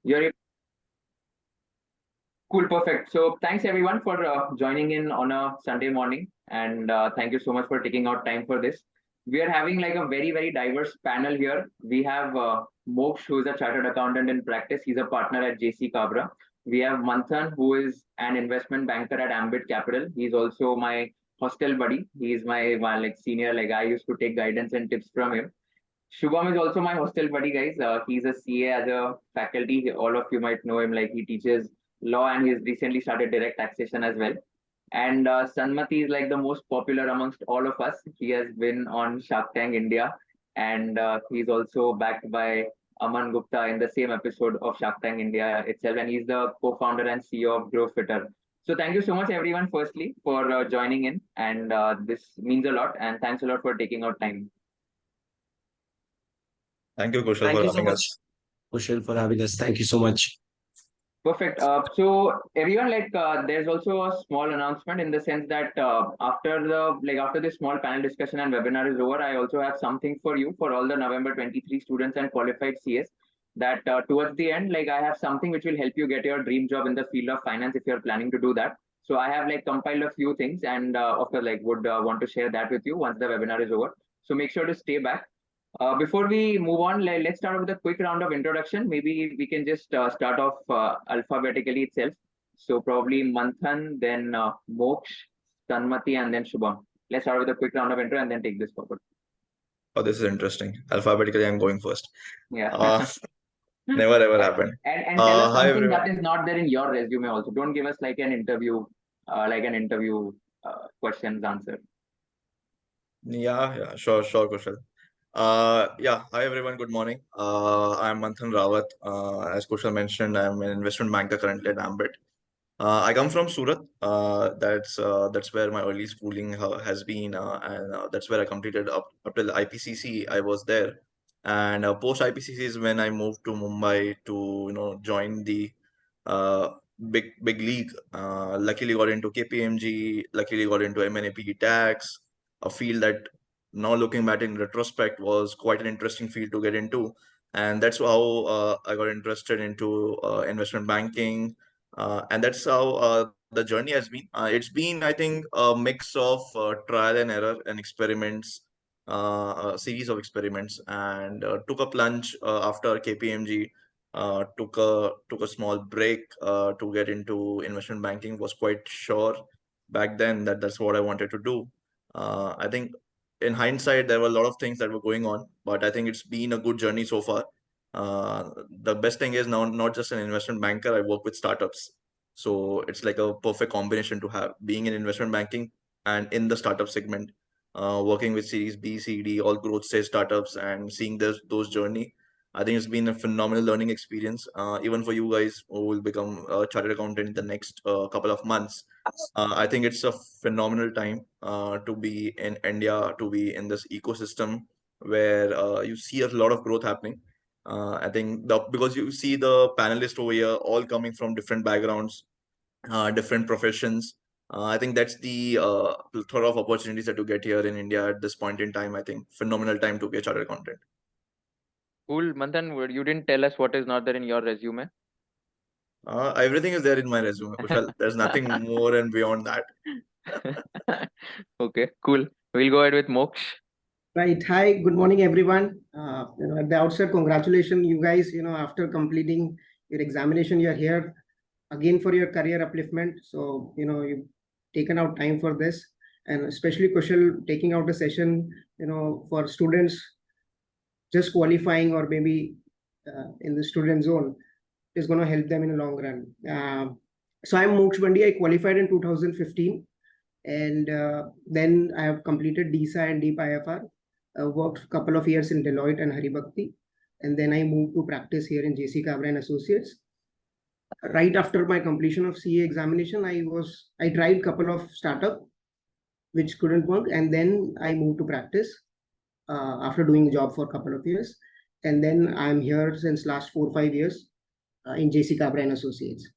You're cool, perfect. So thanks everyone for joining in on a Sunday morning, and thank you so much for taking out time for this. We are having like a very diverse panel here. We have Moksh, who is a chartered accountant in practice. He's a partner at JC KAGR. We have Manthan, who is an investment banker at Ambit Capital. He's also my hostel buddy. He's my like senior. Like I used to take guidance and tips from him. Shubham is also my hostel buddy, guys. He's a CA as a faculty. All of you might know him. Like he teaches law and he's recently started direct taxation as well. And Sanmati is like the most popular amongst all of us. He has been on Shark Tank India, and he's also backed by Aman Gupta in the same episode of Shark Tank India itself. And he's the co-founder and CEO of GrowFitter. So thank you so much, everyone, firstly, for joining in. And this means a lot. And thanks a lot for taking out time. Thank you, Kushal, Thank for you so having much, us. Kushal, for having us. Thank you so much. Perfect. So everyone, like, there's also a small announcement in the sense that after this small panel discussion and webinar is over, I also have something for you for all the November 23 students and qualified CS. That towards the end, like, I have something which will help you get your dream job in the field of finance if you're planning to do that. So I have like compiled a few things, and of course, like, would want to share that with you once the webinar is over. So make sure to stay back. Before we move on, let's start with a quick round of introduction. Maybe we can just start off alphabetically itself. So probably Manthan, then Moksh, Sanmati, and then Shubham. Let's start with a quick round of intro and then take this forward. Oh, this is interesting. Alphabetically, I'm going first. Yeah. Never ever happened. And tell us Hi something everyone. that is not there in your resume also. Don't give us like an interview, questions answer. Yeah, sure, Kushal. Yeah, hi everyone. Good morning. I'm Manthan Rawat. As Kushal mentioned, I'm an investment banker currently at Ambit. I come from Surat. That's where my early schooling has been, and that's where I completed up till IPCC. I was there, and post IPCC is when I moved to Mumbai to join the uh, big league. Luckily got into KPMG. Luckily got into M&A tax, a field that now looking back in retrospect was quite an interesting field to get into, and that's how I got interested into investment banking, and that's how the journey has been. It's been, I think, a mix of trial and error and experiments, a series of experiments, and took a plunge after KPMG. Took a small break to get into investment banking. Was quite sure back then that that's what I wanted to do. I think in hindsight there were a lot of things that were going on, but I think it's been a good journey so far. The best thing is now not just an investment banker, I work with startups. So it's like a perfect combination to have being in investment banking and in the startup segment, working with Series B, C, D, all growth stage startups and seeing those journey. I think it's been a phenomenal learning experience, even for you guys who will become a chartered accountant in the next couple of months. I think it's a phenomenal time to be in India, to be in this ecosystem where you see a lot of growth happening. I think because you see the panelists over here all coming from different backgrounds, different professions. I think that's the plethora of opportunities that you get here in India at this point in time. I think phenomenal time to be a chartered accountant. Cool, Manthan. You didn't tell us what is not there in your resume. Everything is there in my resume, Kushal. There's nothing more and beyond that. Okay, cool. We'll go ahead with Moksh. Right. Hi, good morning, everyone. At the outset, congratulations, you guys. After completing your examination, you're here again for your career upliftment. So, you've taken out time for this, and especially Kushal taking out a session, for students just qualifying or maybe in the student zone is going to help them in the long run. So I'm Moksh Bandi. I qualified in 2015, and then I have completed DSA and Deep IFR. Worked a couple of years in Deloitte and Haribhakti, and then I moved to practice here in JC KAGR and Associates. Right after my completion of CA examination, I tried a couple of startup which couldn't work, and then I moved to practice after doing a job for a couple of years, and then I'm here since last 4 or 5 years in JC KAGR and Associates.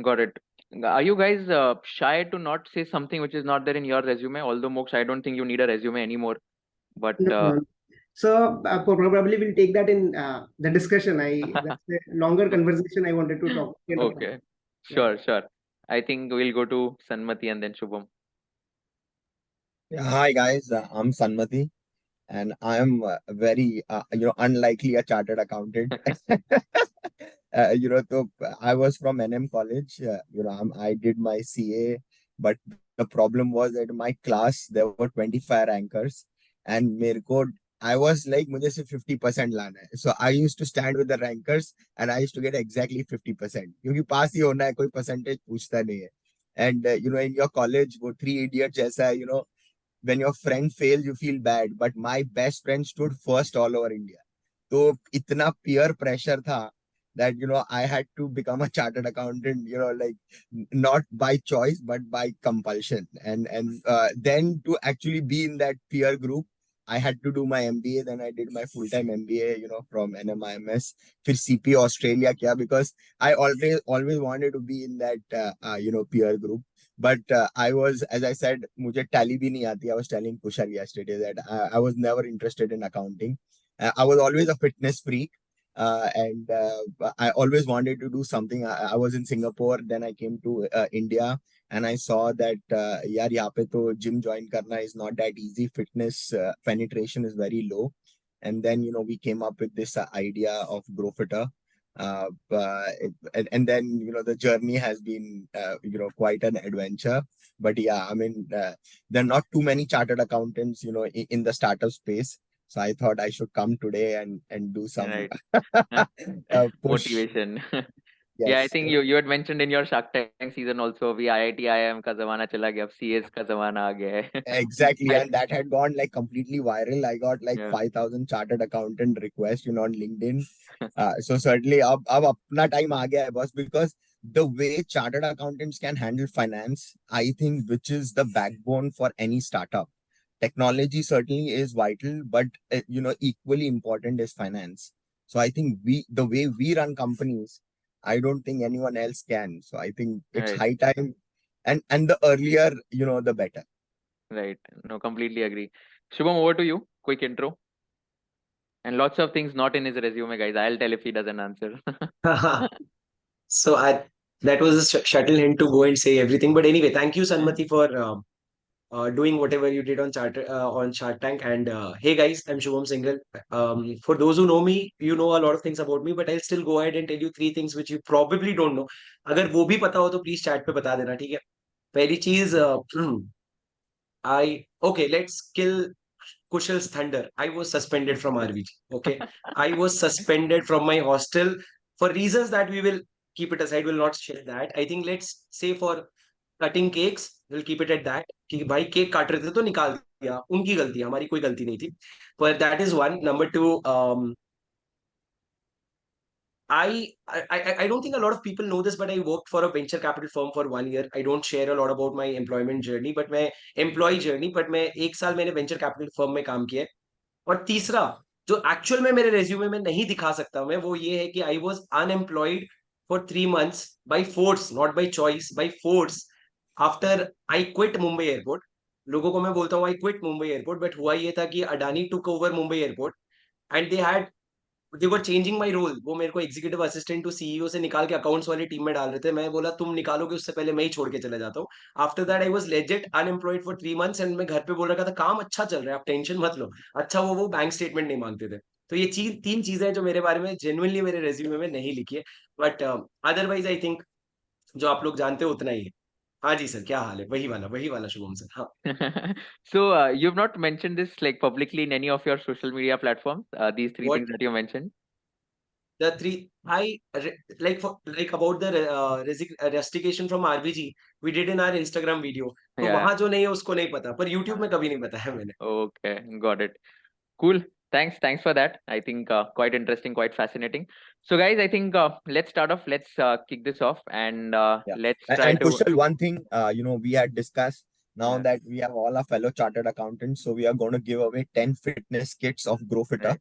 Got it. Are you guys shy to not say something which is not there in your resume? Although Moksh, I don't think you need a resume anymore. But No, So probably we'll take that in the discussion. That's a longer conversation I wanted to talk about. Okay. Yeah. Sure. I think we'll go to Sanmati and then Shubham. Yeah, hi guys, I'm Sanmati, and I am very, unlikely a chartered accountant. So I was from NM College. I did my CA, but the problem was that in my class there were 25 rankers, and मेरे को I was like मुझे सिर्फ 50% लाना है. So I used to stand with the rankers, and I used to get exactly 50%. क्योंकि पास ही होना है, कोई percentage पूछता नहीं है. And in your college, वो three idiots जैसा है, when your friend fails, you feel bad. But my best friend stood first all over India. So itna peer pressure tha that I had to become a chartered accountant, like not by choice but by compulsion. And then to actually be in that peer group, I had to do my MBA. Then I did my full-time MBA, from NMIMS. फिर CP Australia किया because I always wanted to be in that peer group. But I was, as I said, मुझे tally भी नहीं आती. I was telling Kushal yesterday that I was never interested in accounting. I was always a fitness freak. And I always wanted to do something. I was in Singapore, then I came to India, and I saw that यार यहाँ पे तो gym join करना is not that easy. Fitness penetration is very low. And then we came up with this idea of GrowFitter. And then the journey has been quite an adventure. But yeah, I mean, there are not too many chartered accountants in the startup space. So I thought I should come today and do some Right. push. Motivation. Yeah, I Yes, think you had mentioned in your Shark Tank season also, we IIT IIM का जमाना चला गया, अब CS का जमाना आ गया है. exactly. I, And that had gone like completely viral. I got like yeah. 5,000 chartered accountant requests on LinkedIn. So certainly अब अपना time आ गया है boss, because the way chartered accountants can handle finance, I think, which is the backbone for any startup. Technology certainly is vital, but equally important is finance. So I think the way we run companies, I don't think anyone else can. So I think it's Right. high time, and the earlier, the better. Right. No, completely agree. Shubham, over to you. Quick intro. And lots of things not in his resume, guys. I'll tell if he doesn't answer. So that was a shuttle hint to go and say everything. But anyway, thank you, Sanmati, for doing whatever you did on Shark Tank. And hey, guys, I'm Shubham Singhal. For those who know me, you know a lot of things about me, but I'll still go ahead and tell you three things which you probably don't know. अगर वो भी पता हो तो please chat पे बता देना, ठीक है? पहली चीज, let's kill Kushal's thunder. I was suspended from RVG. Okay. I was suspended from my hostel for reasons that we will keep it aside. We'll not share that. I think let's say for cutting cakes, we'll keep it at that. कि भाई cake काट रहे थे तो निकाल दिया, उनकी गलती, हमारी कोई गलती नहीं थी. But that is one. Number two, I don't think a lot of people know this, but I worked for a venture capital firm for 1 year. I don't share a lot about my employment journey, but my employee journey. But मैं एक साल मैंने venture capital firm में काम किया है. और तीसरा, जो एक्चुअल में मेरे रेज्यूमे में नहीं दिखा सकता मैं, वो ये है कि I was unemployed for 3 months by force, not by choice, by force, after I quit Mumbai airport. लोगों को मैं बोलता हूँ I quit Mumbai airport, but हुआ ये था कि Adani took over Mumbai airport and they were changing my role. वो मेरे को एग्जीक्यूटिव असिस्टेंट टू सीईओ से निकाल के अकाउंट्स वाली टीम में डाल रहे थे. मैं बोला तुम निकालोगे उससे पहले मैं ही छोड़ के चले जाता हूँ. After that I was legit unemployed for 3 months and मैं घर पे बोल रखा था काम अच्छा चल रहा है, आप टेंशन मत लो. अच्छा वो बैंक स्टेटमेंट नहीं मांगते थे. तो ये तीन चीजें जो मेरे बारे में जेन्युइनली मेरे रेज्यूमे में नहीं लिखी है. बट अदरवाइज आई थिंक जो आप लोग जानते हो उतना ही है. हाँ जी सर, क्या हाल है? वही वाला शुभम सर. हाँ. So you've not mentioned this like publicly in any of your social media platforms. These three What? things that you mentioned. The three like about the rustication from RVG we did in our Instagram video. तो Yeah. वहां जो नहीं है उसको नहीं पता, पर YouTube में कभी नहीं बताया मैंने. Okay, got it. Cool. Thanks for that. I think quite interesting, quite fascinating. So guys, I think let's start off. Let's kick this off and Yeah. let's And, try and to. Kushal, one thing, we had discussed now Yeah. that we have all our fellow chartered accountants, so we are going to give away 10 fitness kits of GrowFitter. Right.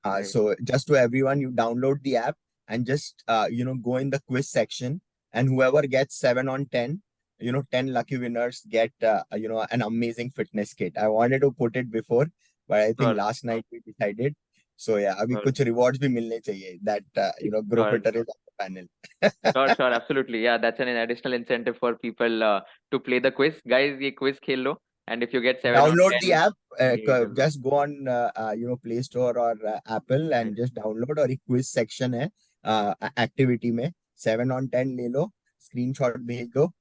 Right. So just to everyone, you download the app and just, go in the quiz section, and whoever gets 7 on 10, 10 lucky winners get, an amazing fitness kit. I wanted to put it before, but I think Sure, last night we decided. So yeah, अभी sure, कुछ rewards भी मिलने चाहिए. That group sure. hitter is on the panel. Sure, sure, absolutely. Yeah, that's an additional incentive for people to play the quiz. Guys, ये quiz खेल लो, and if you get 7 on Download the 10, app. ये कर लो. Just go on Play Store or Apple Right. and just download. और एक quiz section है activity में 7 on 10 ले लो, screenshot भेज दो,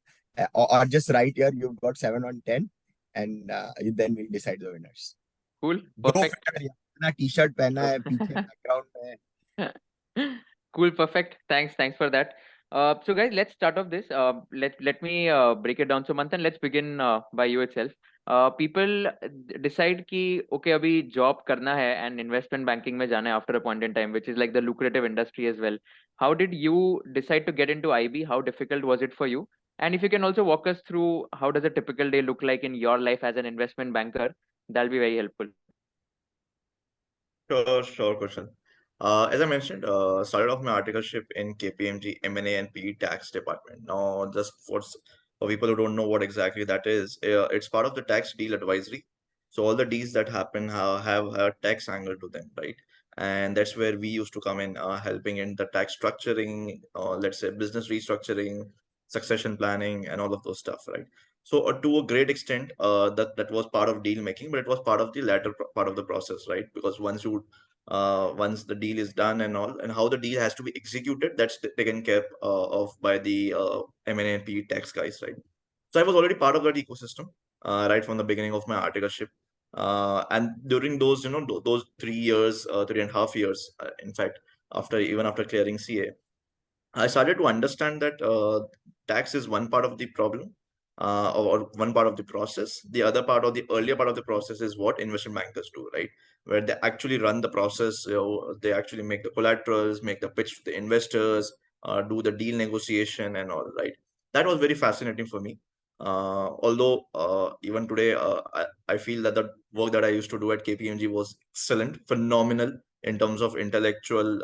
or just write here you've got 7 on 10, and then we'll decide the winners. Cool, Group perfect. hitter अपना T-shirt पहना है, पीछे background में. Cool, perfect. Thanks for that. So guys, let's start off this. Let me break it down. So Manthan, let's begin by you itself. People decide कि okay अभी job करना है and investment banking में जाना है after a point in time, which is like the lucrative industry as well. How did you decide to get into IB? How difficult was it for you? And if you can also walk us through how does a typical day look like in your life as an investment banker, that'll be very helpful. Sure, question. As I mentioned, started off my articleship in KPMG M&A and PE tax department. Now, just for people who don't know what exactly that is, it's part of the tax deal advisory. So all the deals that happen have a tax angle to them, right? And that's where we used to come in, helping in the tax structuring, let's say business restructuring, succession planning, and all of those stuff, right? So to a great extent, that was part of deal making, but it was part of the latter part of the process, right? Because once the deal is done and all, and how the deal has to be executed, that's taken care of by the M&A and PE tax guys, right? So I was already part of that ecosystem right from the beginning of my articleship. And during those, those 3 years, 3.5 years, in fact, after clearing CA, I started to understand that tax is one part of the problem, or one part of the process. The other part, or the earlier part of the process, is what investment bankers do, right? Where they actually run the process. They actually make the collaterals, make the pitch to the investors, do the deal negotiation, and all, right? That was very fascinating for me. Although even today, I feel that the work that I used to do at KPMG was excellent, phenomenal in terms of intellectual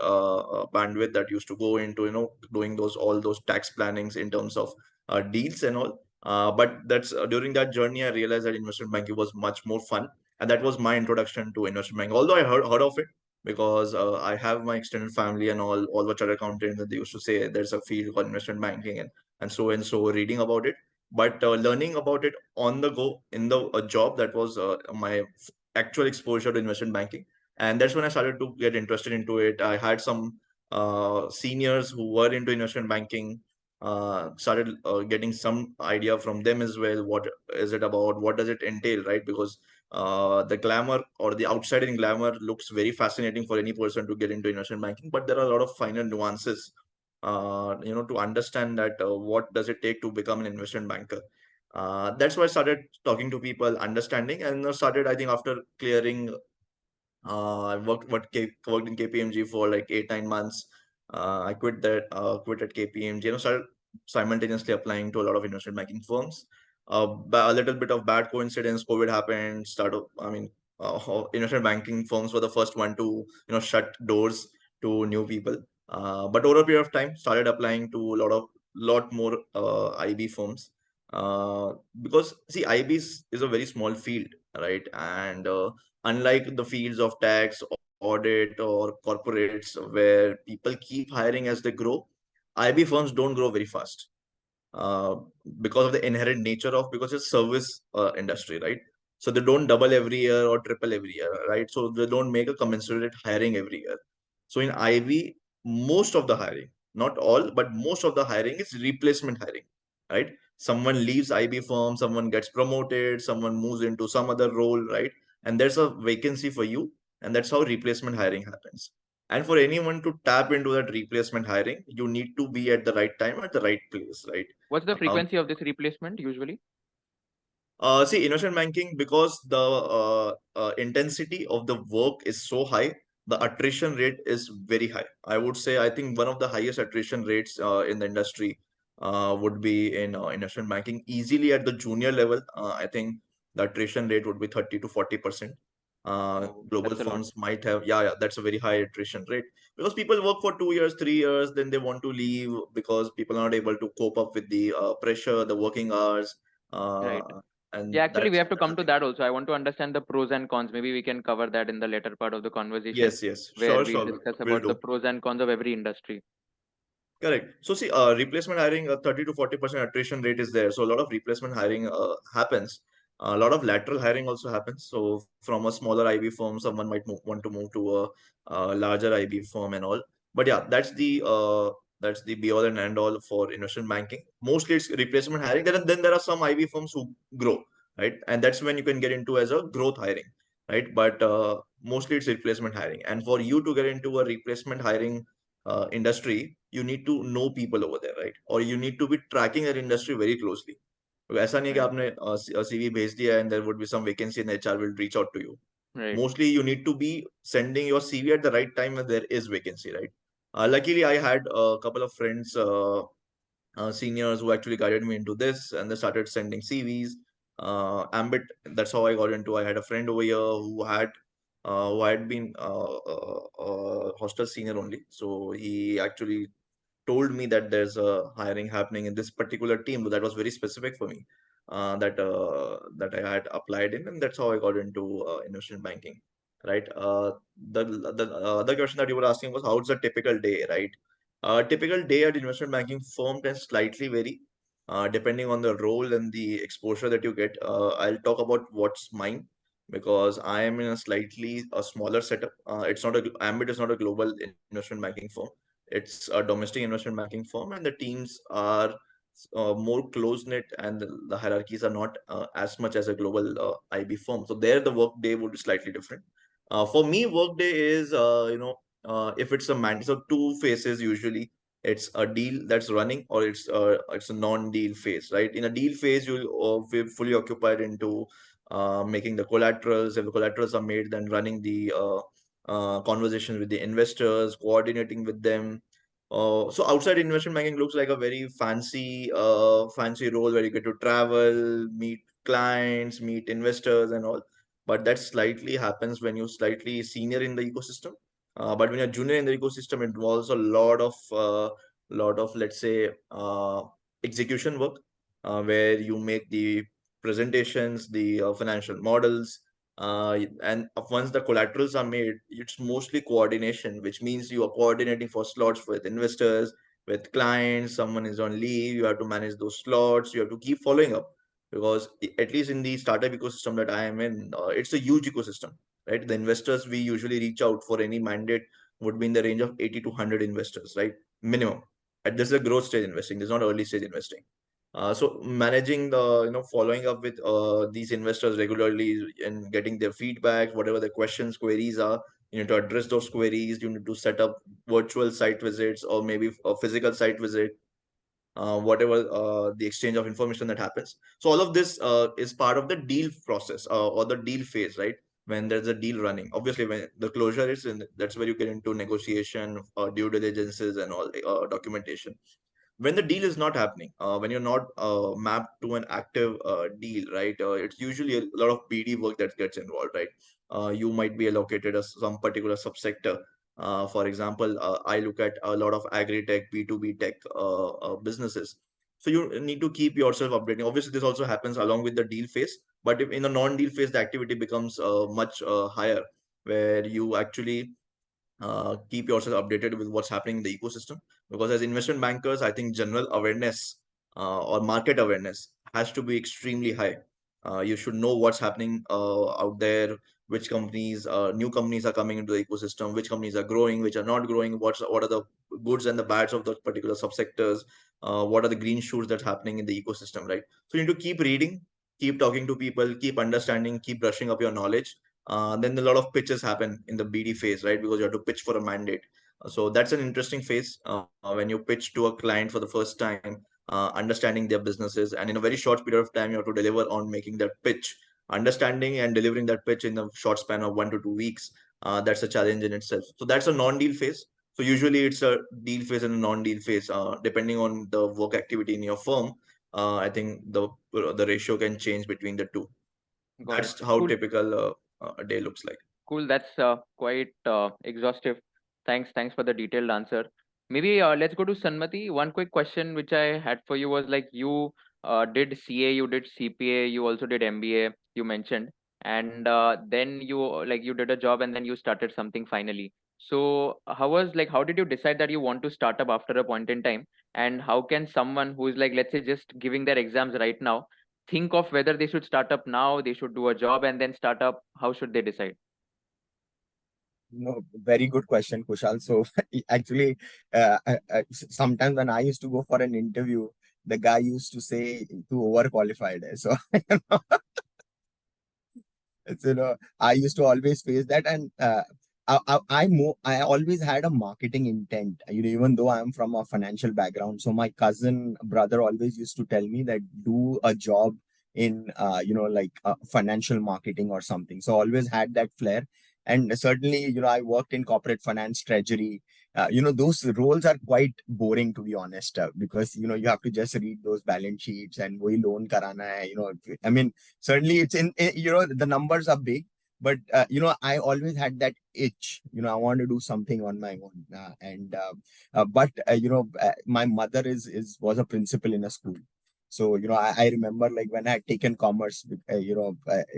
bandwidth that used to go into doing all those tax plannings in terms of deals and all. But that's during that journey I realized that investment banking was much more fun, and that was my introduction to investment banking. Although I heard of it because I have my extended family and all the chartered accountants that they used to say there's a field called investment banking, and so reading about it. But learning about it on the go in the job, that was my actual exposure to investment banking, and that's when I started to get interested into it. I had some seniors who were into investment banking, started getting some idea from them as well. What is it about? What does it entail, right? Because the glamour or the outside in glamour looks very fascinating for any person to get into investment banking, but there are a lot of finer nuances, to understand that what does it take to become an investment banker. That's why I started talking to people, understanding, and started, I think, after clearing I worked in KPMG for like 8-9 months. I quit at KPMG, started simultaneously applying to a lot of investment banking firms. A little bit of bad coincidence, COVID happened. Investment banking firms were the first one to shut doors to new people. But over a period of time, started applying to lot more IB firms. Because see, IB is a very small field, right? And unlike the fields of tax, audit, or corporates where people keep hiring as they grow, IB firms don't grow very fast uh, because of the inherent nature of, because it's service industry, right? So they don't double every year or triple every year, right? So they don't make a commensurate hiring every year. So in IB, most of the hiring, not all, but most of the hiring is replacement hiring, right? Someone leaves IB firm, someone gets promoted, someone moves into some other role, right? And there's a vacancy for you, and that's how replacement hiring happens. And for anyone to tap into that replacement hiring, you need to be at the right time at the right place, right? What's the Um, frequency of this replacement usually? See, investment banking, because the intensity of the work is so high, the attrition rate is very high. I would say, I think one of the highest attrition rates in the industry would be in investment banking. Easily at the junior level, I think the attrition rate would be 30 to 40%. Oh, Global that's a lot. firms might have, yeah, that's a very high attrition rate, because people work for 2 years, 3 years, then they want to leave because people are not able to cope up with the pressure, the working hours. Uh, Right. And Yeah, actually, we have to that's come the to thing. that also. I want to understand the pros and cons. Maybe we can cover that in the later part of the conversation, Yes, where sure, we sure, discuss will about the do. pros and cons of every industry. Correct. So see, replacement hiring, 30 to 40% attrition rate is there. So a lot of replacement hiring happens. A lot of lateral hiring also happens. So from a smaller IB firm, someone might want to move to a larger IB firm and all. But yeah, that's the be all and end all for investment banking. Mostly it's replacement hiring. Then there are some IB firms who grow, right? And that's when you can get into as a growth hiring, right? But mostly it's replacement hiring. And for you to get into a replacement hiring industry, you need to know people over there, right? Or you need to be tracking that industry very closely. तो ऐसा नहीं है कि Right. आपने CV भेज दिया and there would be some vacancy and HR will reach out to you. Right. Mostly you need to be sending your CV at the right time when there is vacancy, right? Luckily, I had a couple of friends, seniors who actually guided me into this, and they started sending CVs. Ambit, that's how I got into. I had a friend over here who had been hostel senior only, so he actually told me that there's a hiring happening in this particular team, but that was very specific for me. That I had applied in, and that's how I got into investment banking. Right. The other question that you were asking was how's a typical day, right? Typical day at investment banking firm can slightly vary, depending on the role and the exposure that you get. I'll talk about what's mine because I am in a slightly a smaller setup. It's not a Ambit is not a global investment banking firm. It's a domestic investment banking firm, and the teams are more close knit, and the hierarchies are not as much as a global IB firm. So there, the work day would be slightly different. For me, work day is if it's a mandate, so two phases usually. It's a deal that's running, or it's a non-deal phase, right? In a deal phase, you'll be fully occupied into making the collaterals. If the collaterals are made, then running the conversations with the investors, coordinating with them. So outside investment banking looks like a very fancy role where you get to travel, meet clients, meet investors, and all. But that slightly happens when you're slightly senior in the ecosystem. But when you're junior in the ecosystem, it involves a lot of let's say execution work, where you make the presentations, the financial models, and once the collaterals are made, it's mostly coordination, which means you are coordinating for slots with investors, with clients. Someone is on leave, you have to manage those slots. You have to keep following up because at least in the startup ecosystem that I am in, it's a huge ecosystem, right? The investors we usually reach out for any mandate would be in the range of 80 to 100 investors, right? Minimum. And this is a growth stage investing. This is not early stage investing. So managing the, following up with these investors regularly and getting their feedback, whatever the questions, queries are, you need to address those queries. You need to set up virtual site visits or maybe a physical site visit, whatever the exchange of information that happens. So all of this is part of the deal process or the deal phase, right? When there's a deal running, obviously when the closure is in, that's where you get into negotiation, due diligences, and all documentation. When the deal is not happening, when you're not mapped to an active deal, right? It's usually a lot of BD work that gets involved, right? You might be allocated as some particular subsector. For example, I look at a lot of agri-tech, B2B tech businesses. So you need to keep yourself updating. Obviously, this also happens along with the deal phase, but if in a non-deal phase, the activity becomes much higher, where you actually keep yourself updated with what's happening in the ecosystem. Because as investment bankers, I think general awareness or market awareness has to be extremely high. You should know what's happening out there, which companies, new companies are coming into the ecosystem, which companies are growing, which are not growing, what are the goods and the bads of those particular subsectors, what are the green shoots that's happening in the ecosystem, right? So you need to keep reading, keep talking to people, keep understanding, keep brushing up your knowledge. Then a lot of pitches happen in the BD phase, right? Because you have to pitch for a mandate. So that's an interesting phase when you pitch to a client for the first time, understanding their businesses, and in a very short period of time, you have to deliver on making that pitch, understanding and delivering that pitch in a short span of 1 to 2 weeks. That's a challenge in itself. So that's a non-deal phase. So usually it's a deal phase and a non-deal phase, depending on the work activity in your firm. I think the ratio can change between the two. Got it. That's how Cool. typical a day looks like. Cool. That's quite exhaustive. Thanks for the detailed answer. Maybe let's go to Sanmati. One quick question which I had for you was like you did CA, you did CPA, you also did MBA, you mentioned, and then you did a job and then you started something finally. So how did you decide that you want to start up after a point in time? And how can someone who is like, let's say, just giving their exams right now, think of whether they should start up now, they should do a job and then start up? How should they decide? No, very good question, Kushal. So actually, sometimes when I used to go for an interview, the guy used to say too overqualified. So I used to always face that, and I always had a marketing intent. Even though I'm from a financial background, so my cousin brother always used to tell me that do a job in like financial marketing or something. So I always had that flair, and certainly I worked in corporate finance, treasury. Those roles are quite boring, to be honest, because you have to just read those balance sheets and वही loan कराना है. I mean, certainly it's the numbers are big, but I always had that itch. I want to do something on my own, but my mother was a principal in a school. So I remember, like, when I had taken commerce,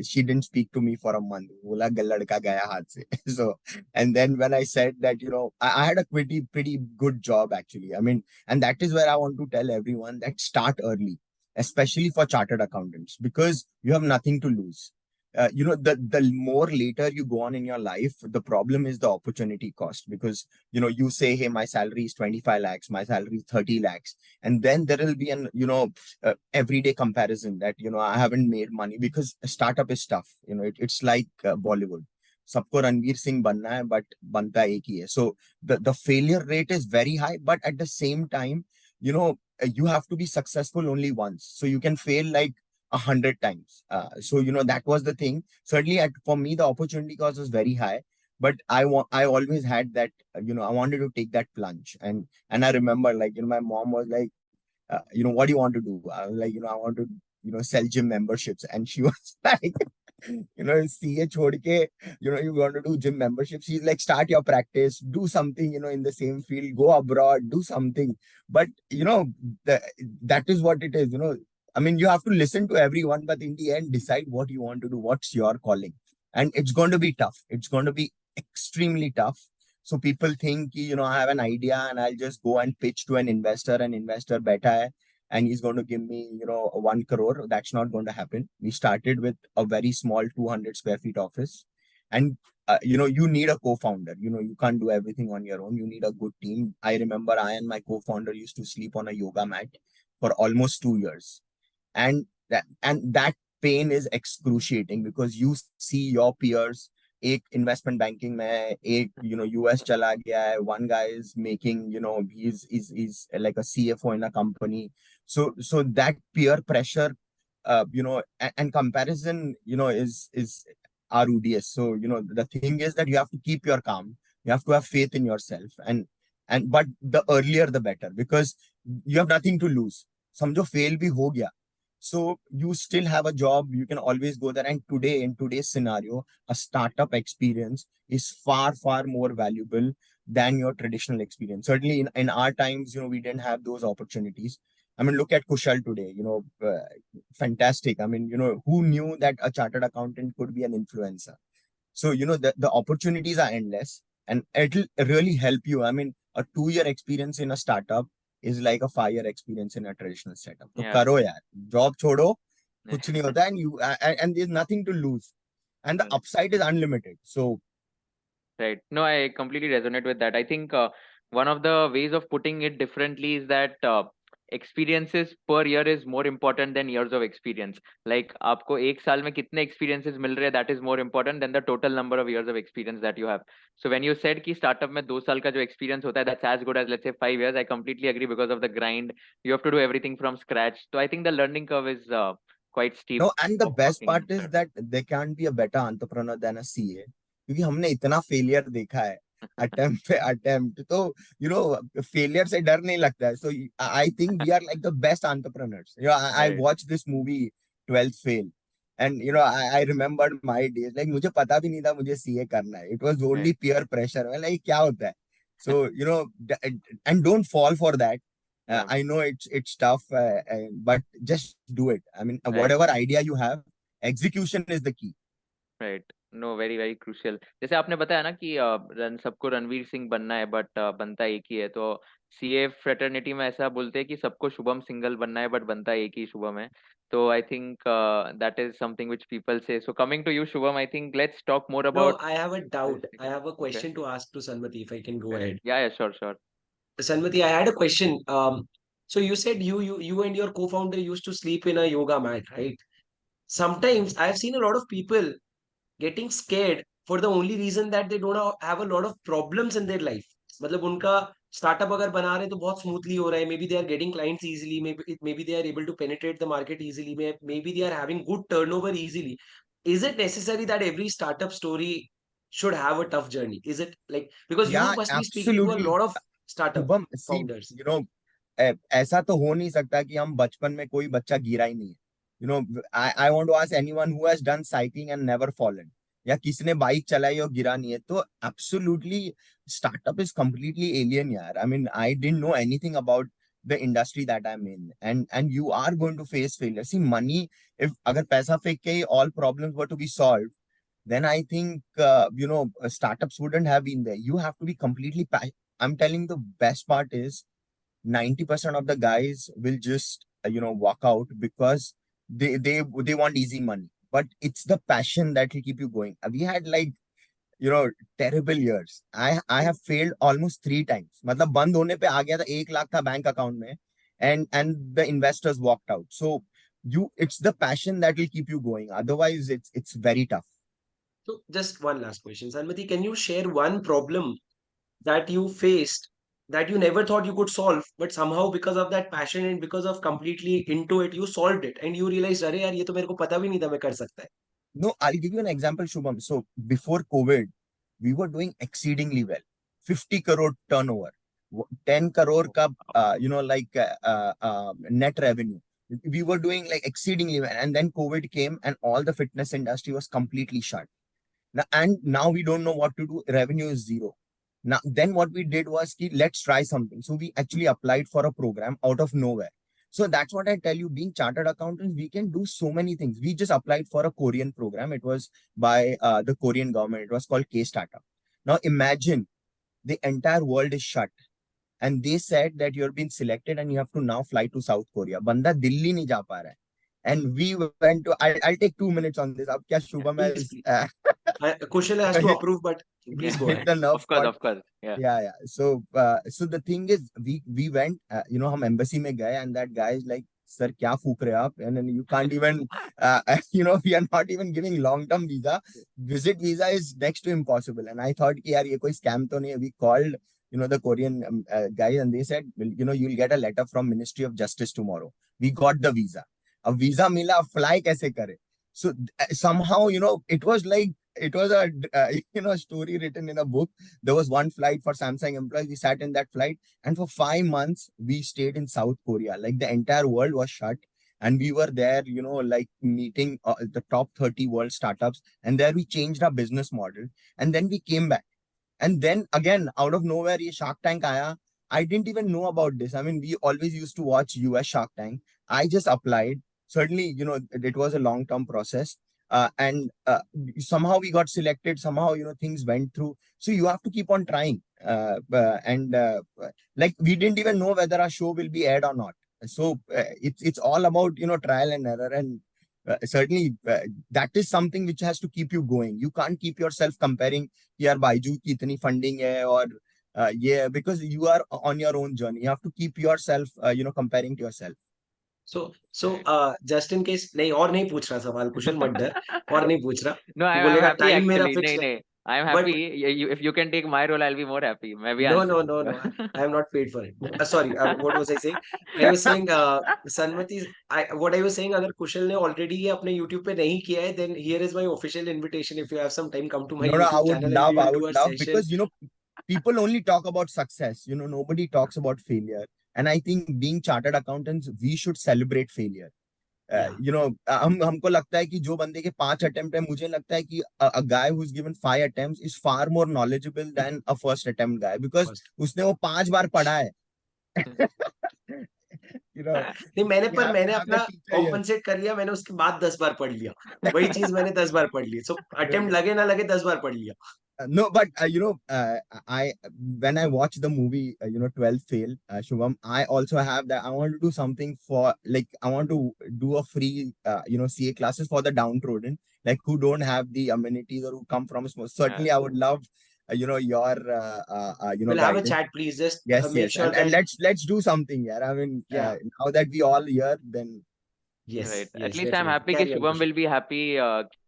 she didn't speak to me for a month. बोला, "ladka gaya haath se." So, and then when I said that, I had a pretty good job, actually. I mean, and that is where I want to tell everyone that start early, especially for chartered accountants, because you have nothing to lose. The more later you go on in your life, the problem is the opportunity cost, because you say, hey, my salary is 25 lakhs, my salary is 30 lakhs, and then there will be an everyday comparison that I haven't made money, because a startup is tough. It's like Bollywood. सबको रणवीर सिंह बनना है, but बनता एक ही है. So the failure rate is very high, but at the same time, you have to be successful only once, so you can fail like 100 times. So that was the thing. Certainly, for me, the opportunity cost was very high, but I always had that. I wanted to take that plunge, and I remember, like, my mom was like, what do you want to do? I was like, I want to sell gym memberships, and she was like, CA chhod ke, you want to do gym memberships. She's like, start your practice, do something, in the same field, go abroad, do something. But the, that is what it is. I mean, you have to listen to everyone, but in the end, decide what you want to do, what's your calling. And it's going to be tough. It's going to be extremely tough. So people think, I have an idea and I'll just go and pitch to an investor, beta hai, and he's going to give me, 1 crore. That's not going to happen. We started with a very small 200 square feet office. And, you need a co-founder. You can't do everything on your own. You need a good team. I remember I and my co-founder used to sleep on a yoga mat for almost 2 years. And that pain is excruciating, because you see your peers. एक investment banking में, एक US चला गया है. One guy is making, he's like a CFO in a company. So that peer pressure, and comparison, is RUDS. So the thing is that you have to keep your calm. You have to have faith in yourself, and but the earlier the better, because you have nothing to lose. समझो fail भी हो गया, so you still have a job. You can always go there. And today, in today's scenario, a startup experience is far, far more valuable than your traditional experience. Certainly in our times, we didn't have those opportunities. I mean, look at Kushal today, fantastic. I mean, who knew that a chartered accountant could be an influencer? So, the opportunities are endless, and it'll really help you. I mean, a 2-year experience in a startup is like a 5-year experience in a traditional setup. So, Yeah. karo yaar, job chodo, kuch nahi hota, and there's nothing to lose, and the upside is unlimited. So, Right. No, I completely resonate with that. I think one of the ways of putting it differently is that experiences per year is more important than years of experience. Like आपको एक साल में कितने experiences मिल रहे हैं, that is more important than the total number of years of experience that you have. So when you said कि startup में 2 साल का जो experience होता है, that's as good as, let's say, 5 years. I completely agree, because of the grind. You have to do everything from scratch. So I think the learning curve is quite steep. no, and the of best working part in is startup. that there can't be a better entrepreneur than a CA, क्योंकि हमने इतना failure देखा है, attempt पे attempt, तो failure से डर नहीं लगता है. So I think we are like the best entrepreneurs. I Right. watched this movie 12th Fail, and I remembered my days. Like, मुझे पता भी नहीं था मुझे CA करना है. It was only Right. peer pressure. Like, क्या होता है? So and don't fall for that. Yeah. I know it's tough, but just do it. I mean, Right. whatever idea you have, execution is the key. Right know very very crucial जैसे आपने बताया ना कि सबको रणवीर सिंह बनना है but बनता एक ही है तो सीए फ्रेटर्निटी में ऐसा बोलते हैं कि सबको शुभम सिंगल बनना है बट बनता एक ही शुभम है तो I think that is something which people say so coming to you Shubham I think let's talk more No, about I have a doubt. I have a okay question to ask to Sanmati if I can go ahead. या sure sure Sanmati, I had a question. So you said you and your co-founder used to sleep in a yoga mat, right? Sometimes I've seen a lot of people getting scared for the only reason that they don't have a lot of problems in their life. मतलब उनका startup अगर बना रहे हैं तो बहुत smoothly हो रहा है, maybe they are getting clients easily, maybe they are able to penetrate the market easily, maybe they are having good turnover easily. Is it necessary that every startup story should have a tough journey? Is it like, because you Yeah, must be speaking to a absolutely. lot of startup Shubham, see, founders. you know, ऐसा तो हो नहीं सकता कि हम बचपन में कोई बच्चा गिरा ही नहीं है. I want to ask anyone who has done cycling and never fallen, या किसने बाइक चलाई और गिरा नहीं है. तो absolutely startup is completely alien यार. I mean, I didn't know anything about the industry that I'm in, and you are going to face failure. See, money, if अगर पैसा फेंक के all problems were to be solved, then I think startups wouldn't have been there. You have to be completely I'm telling, the best part is 90% of the guys will just walk out because they want easy money, but it's the passion that will keep you going. We had like terrible years. I have failed almost 3 times. मतलब बंद होने पे आ गया था, 1 लाख था bank account में, and the investors walked out. So it's the passion that will keep you going, otherwise it's very tough. So just one last question, Sanmati, can you share one problem that you faced that you never thought you could solve, but somehow because of that passion and because of completely into it, you solved it and you realized, अरे यार ये तो मेरे को पता भी नहीं था मैं कर सकता है. No, I'll give you an example, Shubham. So before COVID, we were doing exceedingly well. 50 crore turnover, 10 crore ka, net revenue. We were doing like exceedingly well. And then COVID came and all the fitness industry was completely shut. Now we don't know what to do. Revenue is zero. Now, then what we did was, let's try something. So we actually applied for a program out of nowhere. So that's what I tell you, being chartered accountants, we can do so many things. We just applied for a Korean program. It was by the Korean government. It was called K Startup. Now imagine the entire world is shut. And they said that you're been selected and you have to now fly to South Korea. Banda Delhi nahi ja pa raha hai. And we went to, I'll take 2 minutes on this. Ab kya Shubham Please, has Kushal has to approve, but please go hit ahead. the nerve of course spot. of course yeah Yeah. So the thing is, we went, हम embassy में गए, and that guy is like, sir, क्या फूक रहे हो आप? And then you can't even, we are not even giving long-term visa. Visit visa is next to impossible. And I thought कि यार ये कोई scam तो नहीं है. We called, the Korean guys, and they said, well, you'll get a letter from Ministry of Justice tomorrow. We got the visa. अब visa मिला, अब fly कैसे करे? So somehow, it was like, it was a story written in a book. There was one flight for Samsung employees. We sat in that flight, and for 5 months we stayed in South Korea. Like the entire world was shut, and we were there, like meeting the top 30 world startups. And there we changed our business model, and then we came back. And then again, out of nowhere, ये Shark Tank आया. I didn't even know about this. I mean, we always used to watch US Shark Tank. I just applied. Certainly, it was a long-term process. And somehow we got selected. Somehow, things went through. So you have to keep on trying. Like we didn't even know whether our show will be aired or not. So it's all about, trial and error. And certainly that is something which has to keep you going. You can't keep yourself comparing, यार बायजू की इतनी funding है और ये, because you are on your own journey. You have to keep yourself, comparing to yourself. So just in case, नहीं और नहीं पूछ रहा सवाल, कुशल मत डर, और नहीं पूछ रहा. no I'm बोलेगा happy टाइम मेरा actually फिक्स नहीं है. नहीं I'm But happy if you can take my role I'll be more happy मैं भी no, answer no. I am not paid for it. Sorry. What was I saying? I was saying, Sanmati, what I was saying, अगर कुशल ने already ये अपने YouTube पे नहीं किया है, then here is my official invitation. If you have some time, come to my No, I YouTube would channel and love, we will I do would a love, session. because, people only talk about success. Nobody talks about failure. And I think being chartered accountants, we should celebrate failure. हमको लगता है कि जो बंदे के 5 attempt है, मुझे लगता है कि a guy who's given 5 attempts is far more knowledgeable than a first attempt guy, because उसने वो 5 बार पढ़ा है. नहीं मैंने we पर have to मैंने have the अपना teacher here. कॉम्पनसेट कर लिया, मैंने उसके बाद 10 बार पढ़ लिया, वही चीज मैंने 10 बार पढ़ ली, सो अटेम्प्ट लगे ना लगे 10 बार पढ़ लिया। No, but I when I watch the movie, 12 Fail, Shubham, I also have that. I want to do something for like I want to do a free, CA classes for the downtrodden, like who don't have the amenities or who come from small. Certainly, I would love, your, We'll have a guidance. chat, please. Just Yes, make yes, sure and that let's do something. Yeah, I mean, yeah, now that we all here, then yes, Right. At yes, least I'm definitely. happy कि Carry on, Shubham Kushal. will be happy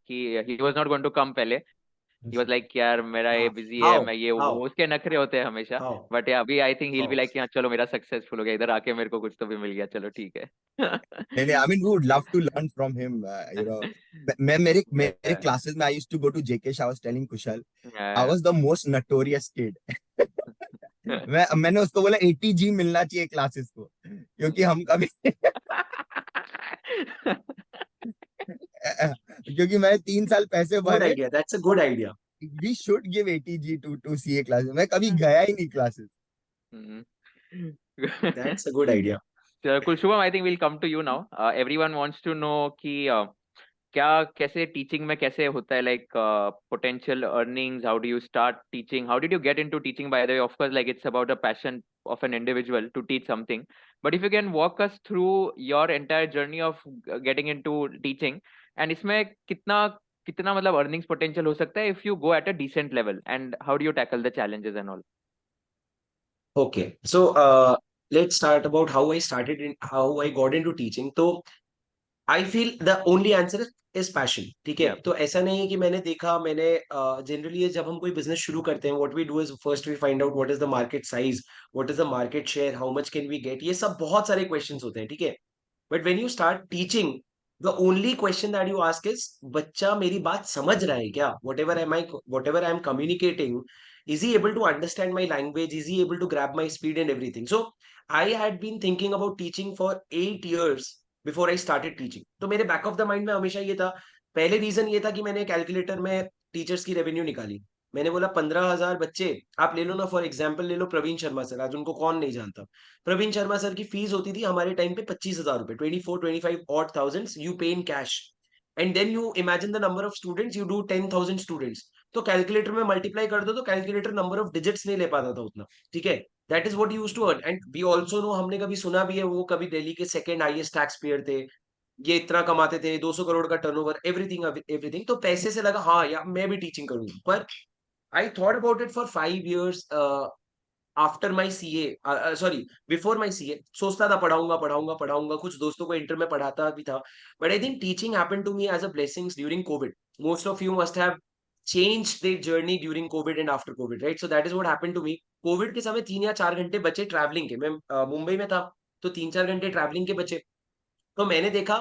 he was not going to come पहले. He was like यार मेरा ये busy है, मैं ये How? वो उसके नखरे होते हैं हमेशा. How? But yeah, अभी I think he'll be How? like हाँ चलो मेरा successful हो गया, इधर आके मेरे को कुछ तो भी मिल गया, चलो ठीक है. I mean, we would love to learn from him. मैं मेरे Yeah. classes में I used to go to JK. I was telling Kushal, I Yeah. was the most notorious kid. मैंने उसको बोला 80G मिलना चाहिए क्लासेस को, क्योंकि हम कभी क्योंकि मैं 3 साल पैसे Good भरे. idea. That's a good idea. We should give 80G to CA classes. मैं कभी गया ही नहीं classes. That's a good idea. Cool, Shubham, I think we'll come to you now. Everyone wants to know कि क्या कैसे teaching में कैसे होता है, like potential earnings, how do you start teaching, how did you get into teaching? By the way, of course, like it's about a passion of an individual to teach something, but if you can walk us through your entire journey of getting into teaching, and इसमें कितना कितना मतलब earnings potential हो सकता है if you go at a decent level, and how do you tackle the challenges and all? Okay. So let's start about how I started in how I got into teaching. तो I feel the only answer is passion, ठीक है। Yeah. तो ऐसा नहीं है कि मैंने देखा, मैंने जनरली जब हम कोई बिजनेस शुरू करते हैं, what we do is first we find out what is the market size, what is the market share, how much can we get, ये सब बहुत सारे क्वेश्चंस होते हैं, ठीक है। But when you start teaching, the only question that you ask is बच्चा मेरी बात समझ रहा है क्या, whatever I am communicating, is he able to understand my language, is he able to grab my speed and everything. So I had been thinking about teaching for 8 years before I started teaching. तो मेरे back of the mind में हमेशा ये था, पहले reason ये था कि मैंने कैलकुलेटर में टीचर्स की रेवेन्यू निकाली, मैंने बोला 15,000 बच्चे आप ले लो ना, फॉर एग्जाम्पल ले लो प्रवीण शर्मा सर, आज उनको कौन नहीं जानता। प्रवीण शर्मा सर की फीस होती थी हमारे टाइम पे 25,000 रुपए, 24-25 odd thousand you pay in cash, and then you imagine the number of students, you do 10,000 students, तो कैलकुलेटर में मल्टीप्लाई कर दो तो कैलकुलेटर नंबर ऑफ डिजिट्स नहीं ले पाता था उतना, ठीक है। That is what used to earn, and we also know, हमने कभी सुना भी है, वो कभी दिल्ली के सेकंड हाईएस्ट टैक्स पेयर थे, ये इतना कमाते थे, 200 करोड़ का टर्नओवर, एवरीथिंग एवरीथिंग। तो पैसे से लगा हाँ यार मैं भी टीचिंग करूंगा, पर I thought about it for 5 years after my CA, sorry before my CA, सोचता था पढ़ाऊंगा पढ़ाऊंगा पढ़ाऊंगा, कुछ दोस्तों को इंटर में पढ़ाता भी था, but I think teaching happened to me as a blessing during COVID. Most of you must have change their journey during COVID and after COVID, right? So that is what happened to me. COVID के समय 3 या 4 घंटे बचे travelling के, मैं मुंबई में था, तो 3-4 घंटे ट्रैवलिंग के बचे। तो मैंने देखा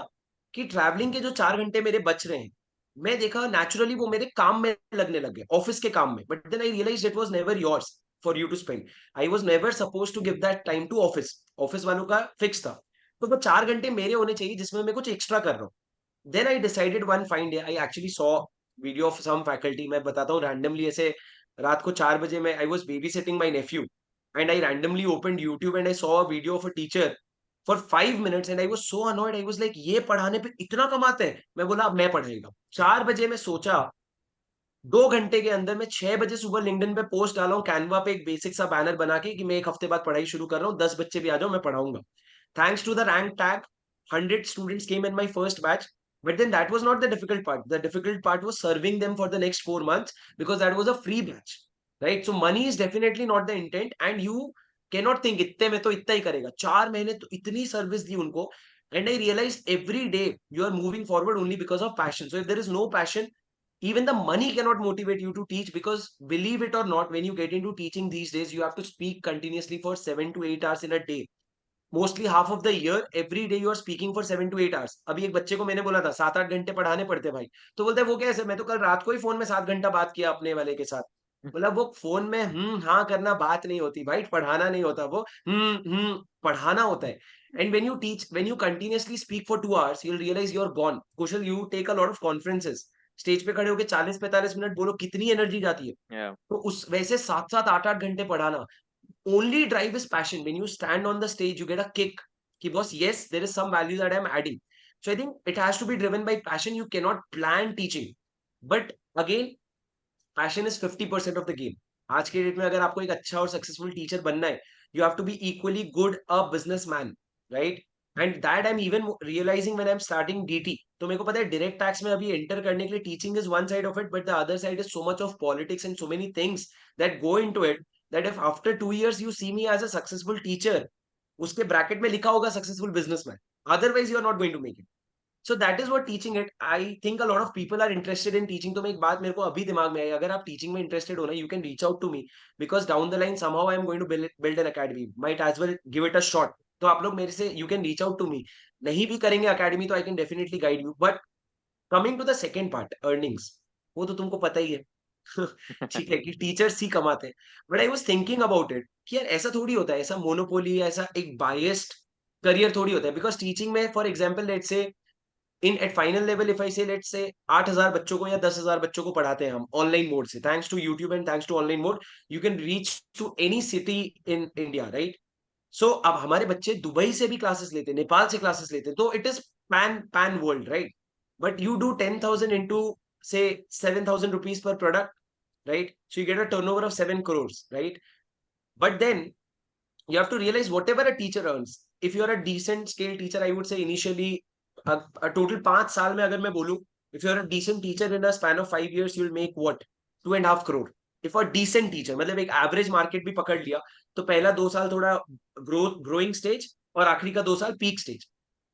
कि ट्रैवलिंग के जो 4 घंटे मेरे बच रहे हैं, मैं देखा नेचुरली वो मेरे काम में लगने लग गए, ऑफिस के काम में, but then I realise it was never yours for you to spend, I was never suppose to give that time to office, office वालों का फिक्स था। तो वो 4 घंटे मेरे होने चाहिए जिसमें मैं कुछ एक्स्ट्रा कर रहा हूँ। Then I decided one fine day, I actually saw video of some faculty, मैं बताता हूँ रैंडमली, ऐसे रात को 4 बजे में I was babysitting my nephew, and I randomly open YouTube and I saw a video of a teacher for 5 minutes and I was so annoyed, I was like ये पढ़ाने पे इतना कमाते हैं, मैं बोला अब मैं पढ़ाएगा। 4 बजे में सोचा 2 घंटे के अंदर मैं 6 बजे सुबह लिंक्डइन पे पोस्ट डाला हूँ, कैनवा पे एक बेसिक सा बैनर बना के कि मैं 1 हफ्ते बाद पढ़ाई शुरू कर रहा हूँ, 10 बच्चे भी आ जाओ मैं पढ़ाऊंगा। Thanks to the rank tag 100 students came in my first batch, but then that was not the difficult part. The difficult part was serving them for the next 4 months, because that was a free batch, right? So money is definitely not the intent, and you cannot think इतने में तो इतना ही करेगा, 4 महीने तो इतनी service दी उनको, and I realized every day you are moving forward only because of passion. So if there is no passion, even the money cannot motivate you to teach, because believe it or not, when you get into teaching these days, you have to speak continuously for 7 to 8 hours in a day. Mostly half of the year every day you are speaking for 7 to 8 hours। अभी एक बच्चे को मैंने बोला था 7-8 घंटे पढ़ाने पड़ते भाई, तो बोलता है वो कैसे, मैं तो कल रात को ही फोन में 7 घंटा बात किया अपने वाले के साथ। मतलब वो फोन में हाँ करना बात नहीं होती भाई, पढ़ाना नहीं होता, वो पढ़ाना होता है। And when you teach, when you continuously speak for 2 hours, you will realise you are gone. Kushal, you take a lot of conferences, stage पे खड़े होकर 40-45 मिनट बोलो, कितनी एनर्जी जाती है। Yeah. तो उस वैसे 7-7 8-8 घंटे पढ़ाना, only drive is passion. When you stand on the stage, you get a kick. कि boss, yes, there is some value that I'm adding. So I think it has to be driven by passion. You cannot plan teaching, but again, passion is 50% of the game. आज के date में अगर आपको एक अच्छा और successful teacher बनना है, you have to be equally good a businessman, right? And that I'm even realizing when I'm starting DT. तो मेरे को पता है direct tax में अभी enter करने के लिए teaching is one side of it, but the other side is so much of politics and so many things that go into it that if after 2 years you see me as a successful teacher, उसके bracket में लिखा होगा successful businessman, otherwise you are not going to make it. So that is what teaching it. I think a lot of people are interested in teaching. तो मैं एक बात मेरे को अभी दिमाग में आई, अगर आप टीचिंग में इंटरेस्टेड हो ना, you can reach out to me, because down the line somehow I am going to build an academy, might as well give it a shot. तो आप लोग मेरे से, you can reach out to me. नहीं भी करेंगे academy तो I can definitely guide you. But coming to the second part, earnings, वो तो तुमको पता ही है. ठीक है कि टीचर्स ही कमाते हैं. But I was thinking about it कि यार ऐसा थोड़ी होता है, ऐसा मोनोपोली, ऐसा एक बायस्ड करियर थोड़ी होता है. बिकॉज टीचिंग में for example let's say in at final level, if I say let's से 8,000 बच्चों को या 10,000 बच्चों को पढ़ाते हैं हम ऑनलाइन मोड से, thanks to YouTube and thanks to online mode, you can reach to any city in India, right? So अब हमारे बच्चे दुबई से भी क्लासेस लेते हैं, नेपाल से क्लासेस लेते हैं, तो it is pan pan world, right? But you do 10,000 into say 7,000 rupees per product, right? So you get a turnover of 7 crores, right? But then you have to realize whatever a teacher earns, if you are a decent scale teacher, I would say initially a total 5 साल में अगर मैं बोलूं, if you are a decent teacher in a span of 5 years, you will make what, 2.5 crore. if a decent teacher, मतलब एक average market भी पकड़ लिया, तो पहला 2 साल थोड़ा ग्रोइंग स्टेज और आखिरी का 2 साल peak stage.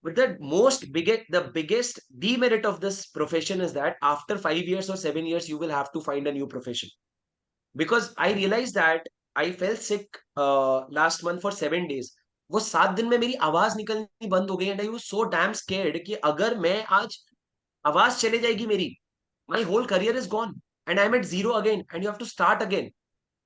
But the biggest demerit of this profession is that after 5 years or 7 years, you will have to find a new profession. Because I realized that I fell sick last month for 7 days. वो 7 दिन में मेरी आवाज निकलनी बंद हो गई, and I was so damn scared कि अगर मैं आज आवाज चले जाएगी मेरी, my whole career is gone and I'm at zero again and you have to start again.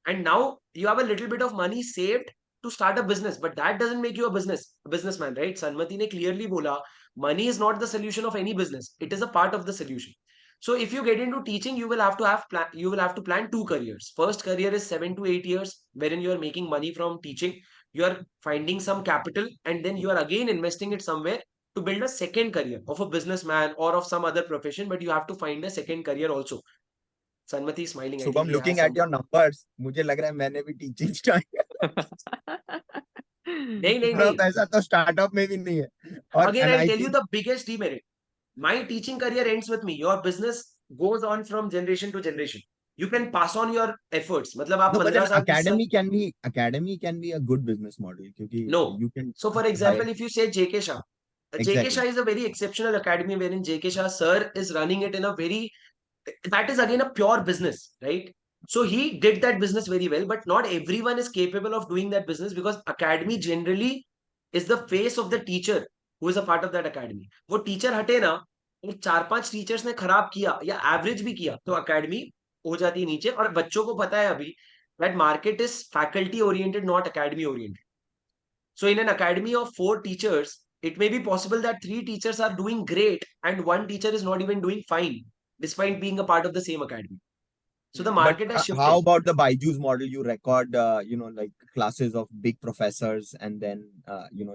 And now you have a little bit of money saved to start a business, but that doesn't make you a businessman, right? Sanmati ne clearly bola, money is not the solution of any business, it is a part of the solution. So if you get into teaching, you will have to plan 2 careers. First career is 7 to 8 years wherein you are making money from teaching, you are finding some capital, and then you are again investing it somewhere to build a second career of a businessman or of some other profession. But you have to find a second career also. Sanmati is smiling. I think Shubham, he has looking some. At your numbers, मुझे लग रहा है मैंने भी teaching start नहीं नहीं इतना नहीं. पैसा तो स्टार्टअप में भी नहीं है. और Again, and I'll I tell you think the biggest demerit. My teaching career ends with me. Your business goes on from generation to generation. You can pass on your efforts. मतलब आप no, but 15 N साल 20 साल. academy can be a good business model क्योंकि No. you can So for hire. example, if you say JK Shah, JK Shah Exactly. is a very exceptional academy wherein JK Shah sir is running it in a very, that is again a pure business, right? So he did that business very well, but not everyone is capable of doing that business because academy generally is the face of the teacher who is a part of that academy. वो teacher हटे ना, वो 4-5 teachers ने खराब किया या average भी किया तो अकेडमी हो जाती है नीचे. और बच्चों को पता है अभी that market is faculty oriented, not academy oriented. So in an academy of 4 teachers, it may be possible that 3 teachers are doing great and 1 teacher is not even doing fine, despite being a part of the same academy. So the But market has how shifted. about the Byju's model? You record, like classes of big professors, and then you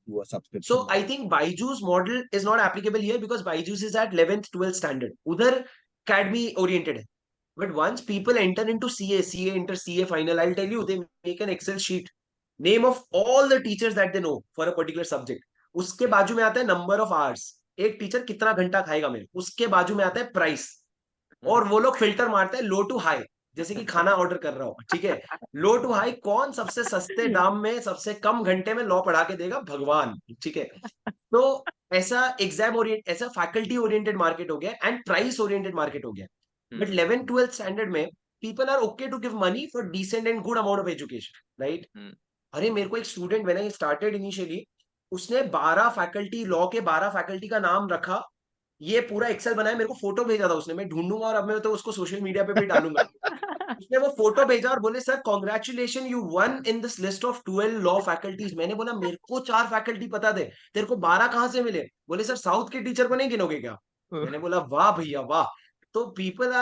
do a subscription So I model. think Byju's model is not applicable here because Byju's is at 11th, 12th standard. Udhar academy oriented hai. But once people enter into CA enter CA final, I'll tell you, they make an Excel sheet. Name of all the teachers that they know for a particular subject. उसके बाजू में आता है number of hours. एक teacher कितना घंटा खाएगा मेरे. उसके बाजू में आता है price. और वो लोग फिल्टर मारते हैं लो टू हाई, जैसे कि खाना ऑर्डर कर रहा हो, ठीक है? लो टू हाई, कौन सबसे सस्ते दाम में सबसे कम घंटे में लॉ पढ़ा के देगा, भगवान, ठीक है? तो ऐसा एग्जाम ओरिएंट, ऐसा फैकल्टी ओरिएंटेड मार्केट हो गया एंड प्राइस ओरिएंटेड मार्केट हो गया. बट 11th-12th स्टैंडर्ड में people are okay to give money for decent and good amount of education, right? अरे मेरे को एक student, when I started initially, उसने 12 फैकल्टी, लॉ के 12 फैकल्टी का नाम रखा, ये पूरा एक्सेल बनाया, मेरे को फोटो भेजा था उसने, मैं ढूंढूंगा और अब मैं तो उसको सोशल मीडिया पे भी डालूंगा. उसने वो फोटो भेजा और बोले sir congratulation, you one in this list of 12 law faculties. मैंने बोला मेरे को 4 फैकल्टी पता थे, तेरे को 12 कहां से मिले? बोले सर साउथ के टीचर को नहीं गिनोगे क्या? मैंने बोला वाह भैया वाह. तो people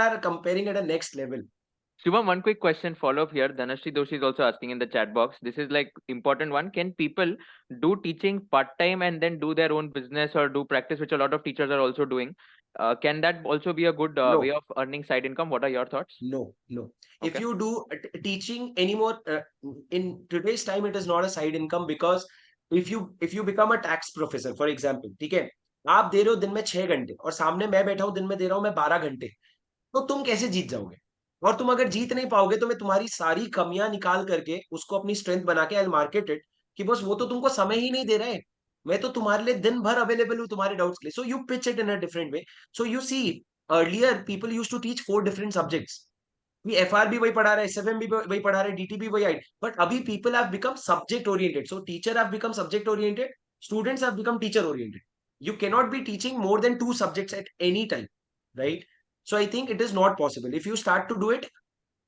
are comparing at a next level. Shubham, one quick question follow up here. Dhanashri Doshi is also asking in the chat box. This is like important one. Can people do teaching part time and then do their own business or do practice, which a lot of teachers are also doing? Can that also be a good No. way of earning side income? What are your thoughts? No. If Okay. you do teaching anymore, in today's time, it is not a side income, because if you become a tax professor, for example, ठीक है, आप दे रहे हो दिन में 6 घंटे और सामने मैं बैठा हूँ दिन में दे रहा हूँ मैं 12 घंटे, तो तुम कैसे जीत जाओगे? और तुम अगर जीत नहीं पाओगे तो मैं तुम्हारी सारी कमियां निकाल करके उसको अपनी स्ट्रेंथ बना के आई मार्केट इट, कि बस वो तो तुमको समय ही नहीं दे रहे हैं, मैं तो तुम्हारे लिए दिन भर अवेलेबल हूँ तुम्हारे डाउट्स के लिए. So you pitch it in a different way. So you see, earlier people used to teach 4 different subjects. भी एफआर भी वही पढ़ा रहा है, एसएफएम भी वही पढ़ा रहा है, डीटी भी वही आई, बट अभी people have become subject oriented. So teacher have become subject oriented, students have become teacher oriented. You cannot be teaching more than 2 subjects at any time, right? So I think it is not possible. If you start to do it,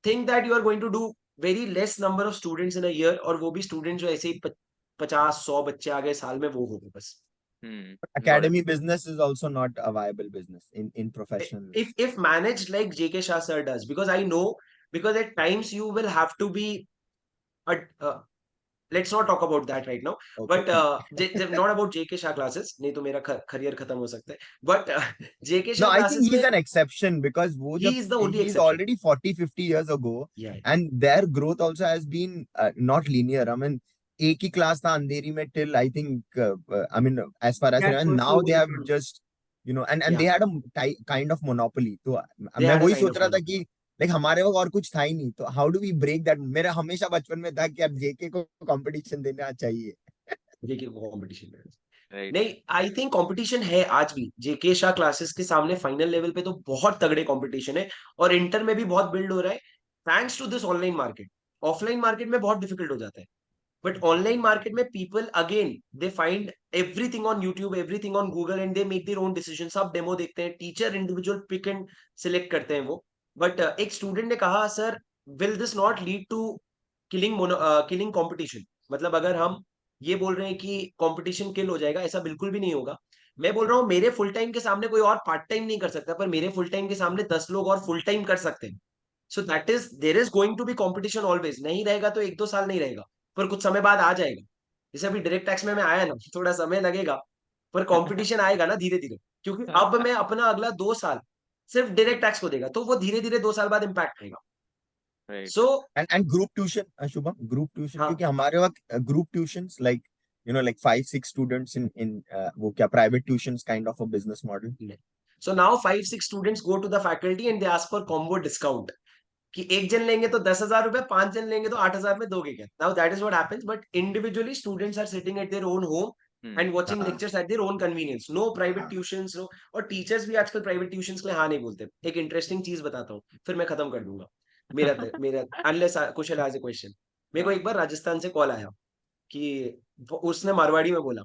think that you are going to do very less number of students in a year, और वो भी students जो ऐसे ही 50-100 बच्चे आ गए साल में, वो हो गए बस. Academy business is also not a viable business in professional. If managed like JK Shah sir does, because I know, because at times you will have to be a, let's not talk about that right now. Okay. But not about JK Shah classes, नहीं तो मेरा career खत्म हो सकता है. But JK No, Shah I think classes he's में an exception because वो he जब is the only he's exception. already 40-50 years ago, Yeah. and their growth also has been not linear. I mean, एक ही class था अंधेरी में till I think I mean as far as That's and now also they have one. just and Yeah. they had a kind of monopoly. तो They मैं had a वही kind सोच of रहा था monopoly. कि like हमारे वक्त और कुछ था ही नहीं, तो how do we break that? मेरा हमेशा बचपन में था कि यार जेके को competition देना चाहिए. JK को competition में. Right. नहीं, आई थिंक कंपटीशन है आज भी. जेके शाह क्लासेस के सामने फाइनल लेवल पे तो बहुत तगड़े कंपटीशन है, और इंटर में भी बहुत बिल्ड हो रहा है, thanks to this online market. Offline market में बहुत डिफिकल्ट हो जाता है, बट ऑनलाइन मार्केट में people again they find everything on YouTube, everything on Google, and they make their own decision. सब डेमो देखते हैं, teacher individual pick and select करते हैं वो. बट एक स्टूडेंट ने कहा, sir will this not lead to killing competition? मतलब अगर हम ये बोल रहे हैं कि कंपटीशन किल हो जाएगा, ऐसा बिल्कुल भी नहीं होगा. मैं बोल रहा हूँ मेरे फुल टाइम के सामने कोई और पार्ट टाइम नहीं कर सकता, पर मेरे फुल टाइम के सामने 10 लोग और फुल टाइम कर सकते हैं. So that is, there is going to be competition always. नहीं रहेगा तो 1-2 साल नहीं रहेगा, पर कुछ समय बाद आ जाएगा. जैसे अभी डायरेक्ट टैक्स में मैं आया ना, थोड़ा समय लगेगा, पर कंपटीशन आएगा ना धीरे धीरे, क्योंकि अब मैं अपना अगला 2 साल सिर्फ डायरेक्ट टैक्स को देगा, तो वो धीरे धीरे 2 साल बाद इम्पैक्ट आएगा. Right. So And group tuition, Shubham, group tuition, हाँ. क्योंकि हमारे वक्त group tuitions like like 5-6 students in वो क्या private tuitions kind of a business model. So now 5-6 students go to the faculty and they ask for combo discount. कि एक जन लेंगे तो 10,000 रुपए, 5 जन लेंगे तो 8,000 में दोगे क्या? Now that is what happens. But individually, students are sitting at their own home and watching हाँ. lectures at their own convenience. No private tuitions, no. और teachers भी आजकल private tuitions के लिए हाँ नहीं बोलते. एक interesting चीज बताता हूँ, फिर मैं खत्म कर दूंगा. मेरा unless Kusal has a question. मेरे को एक बार राजस्थान से कॉल आया कि उसने मारवाड़ी में बोला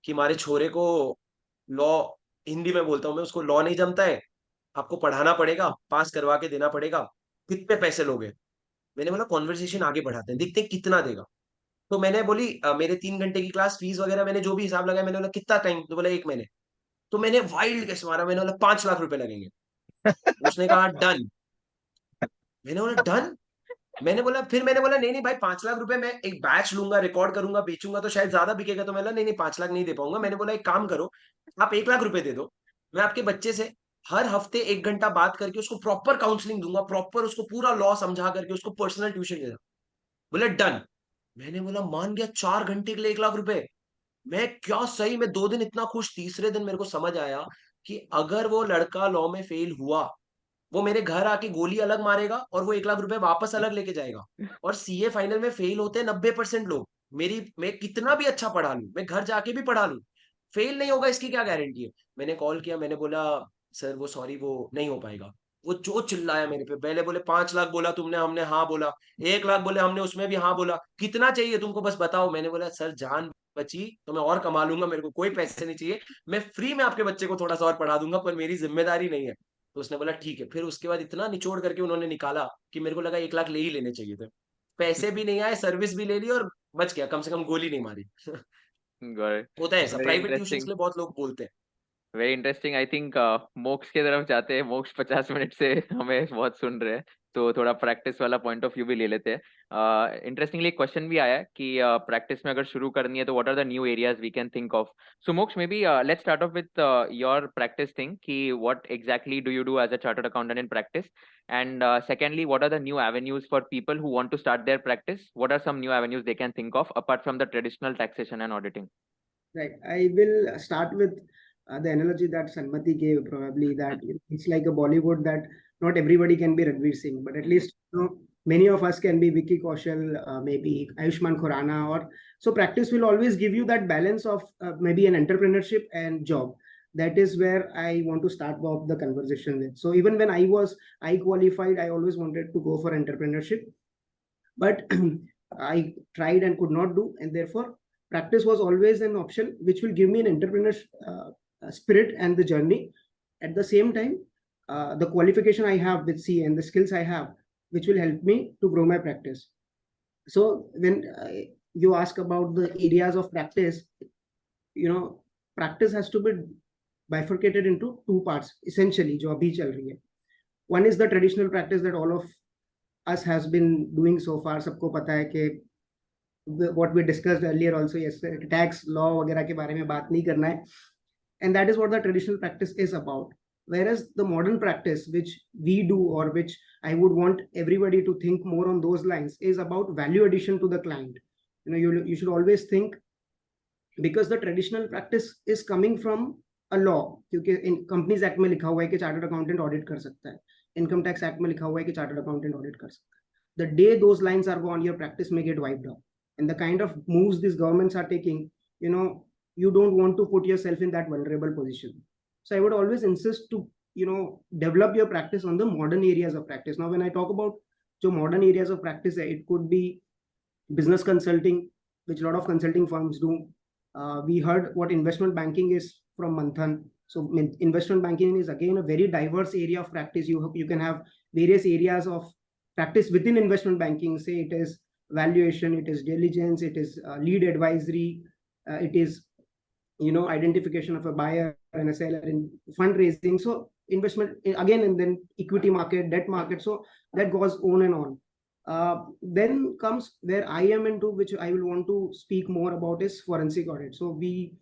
कि हमारे छोरे को लॉ, हिंदी में बोलता हूँ मैं उसको, लॉ नहीं जमता है, आपको पढ़ाना पड़ेगा, पास करवा के देना पड़ेगा, कितने पैसे लोगे? मैंने बोला कॉन्वर्सेशन आगे बढ़ाते हैं, देखते हैं कितना देगा. तो मैंने बोली मेरे 3 घंटे की क्लास फीस वगैरह मैंने जो भी हिसाब लगाया, मैंने बोला कितना टाइम? तो बोला 1 महीने. तो मैंने वाइल्ड गेस मारा, मैंने बोला 5 लाख रुपए लगेंगे. उसने कहा डन. मैंने बोला डन. मैंने बोला नहीं नहीं भाई, 5 लाख रुपए मैं एक बैच लूंगा, रिकॉर्ड करूंगा, बेचूंगा तो शायद ज्यादा बिकेगा. तो मैंने बोला नहीं नहीं, 5 लाख नहीं दे पाऊंगा. मैंने बोला एक काम करो, आप 1 लाख रुपए दे दो, मैं आपके बच्चे से हर हफ्ते 1 घंटा बात करके उसको प्रॉपर काउंसलिंग दूंगा, प्रॉपर उसको पूरा लॉ समझा करके उसको पर्सनल ट्यूशन देगा. बोले डन. मैंने बोला मान गया, 4 घंटे के लिए 1 लाख रुपए. मैं क्या सही में 2 दिन इतना खुश. तीसरे दिन मेरे को समझ आया कि अगर वो लड़का लॉ में फेल हुआ, वो मेरे घर आके गोली अलग मारेगा और वो 1 लाख रुपए वापस अलग लेके जाएगा. और सीए फाइनल में फेल होते हैं 90% लोग. मैं कितना भी अच्छा पढ़ा लूं, मैं घर जाके भी पढ़ा लूं, फेल नहीं होगा इसकी क्या गारंटी है? मैंने कॉल किया, मैंने बोला सर वो सॉरी वो नहीं हो पाएगा. वो जो चिल्लाया मेरे पे, पहले बोले 5 लाख बोला तुमने, हमने हाँ बोला. 1 लाख बोले हमने, उसमें भी हाँ बोला. कितना चाहिए तुमको बस बताओ. मैंने बोला सर जान बची तो मैं और कमा लूंगा, मेरे को कोई पैसे नहीं चाहिए, मैं फ्री में आपके बच्चे को थोड़ा सा और पढ़ा दूंगा, पर मेरी जिम्मेदारी नहीं है. तो उसने बोला ठीक है. फिर उसके बाद इतना निचोड़ करके उन्होंने निकाला कि मेरे को लगा 1 लाख ले ही लेने चाहिए थे. पैसे भी नहीं आए, सर्विस भी ले ली और बच गया, कम से कम गोली नहीं मारी. Got it. होता है ऐसा, Very प्राइवेट ट्यूशन interesting. के लिए बहुत लोग बोलते हैं. Very interesting. आई थिंक मोक्ष की तरफ जाते हैं. मोक्ष 50 मिनट से हमें बहुत सुन रहे हैं. तो थोड़ा प्रैक्टिस वाला पॉइंट ऑफ व्यू भी ले लेते हैं। इंटरेस्टिंगली क्वेश्चन भी आया है कि प्रैक्टिस में अगर शुरू करनी है तो what are the new areas we can think of. So Moksh, maybe let's start off with your practice thing कि what exactly do you do as a chartered accountant in practice, and secondly what are the new avenues for people who want to start their practice, what are some new avenues they can think of apart from the traditional taxation and auditing? Right. I will start with the analogy that Sanmati gave, probably that it's like a Bollywood, that not everybody can be Ranveer Singh, but at least many of us can be Vicky Kaushal, maybe Ayushmann Khurrana. Or so practice will always give you that balance of maybe an entrepreneurship and job. That is where I want to start off the conversation with. So even when I qualified, I always wanted to go for entrepreneurship, but I tried and could not do, and therefore practice was always an option which will give me an entrepreneur spirit and the journey. At the same time, the qualification I have with CA and the skills I have, which will help me to grow my practice. So when you ask about the areas of practice, practice has to be bifurcated into two parts, essentially, jo abhi chal rahi hai. One is the traditional practice that all of us has been doing so far. Sabko pata hai कि what we discussed earlier also, yes, tax law वगैरह के बारे में बात नहीं करना है, and that is what the traditional practice is about. Whereas the modern practice which we do, or which I would want everybody to think more on those lines, is about value addition to the client. You should always think, because the traditional practice is coming from a law, क्योंकि in Companies Act में लिखा हुआ है कि chartered accountant audit कर सकता है, income tax act में लिखा हुआ है कि चार्टर्ड अकाउंटेंट ऑडिट कर सकता है. The day those lines are gone, your practice may get wiped out. And the kind of moves these governments are taking, you don't want to put yourself in that vulnerable position. So I would always insist to, develop your practice on the modern areas of practice. Now, when I talk about the modern areas of practice, it could be business consulting, which a lot of consulting firms do. We heard what investment banking is from Manthan. So investment banking is again a very diverse area of practice. You can have various areas of practice within investment banking. Say it is valuation, it is diligence, it is lead advisory, it is identification of a buyer and a seller in fundraising. So investment again, and then equity market, debt market. So that goes on and on. Then comes where I am into, which I will want to speak more about, is forensic audit. So we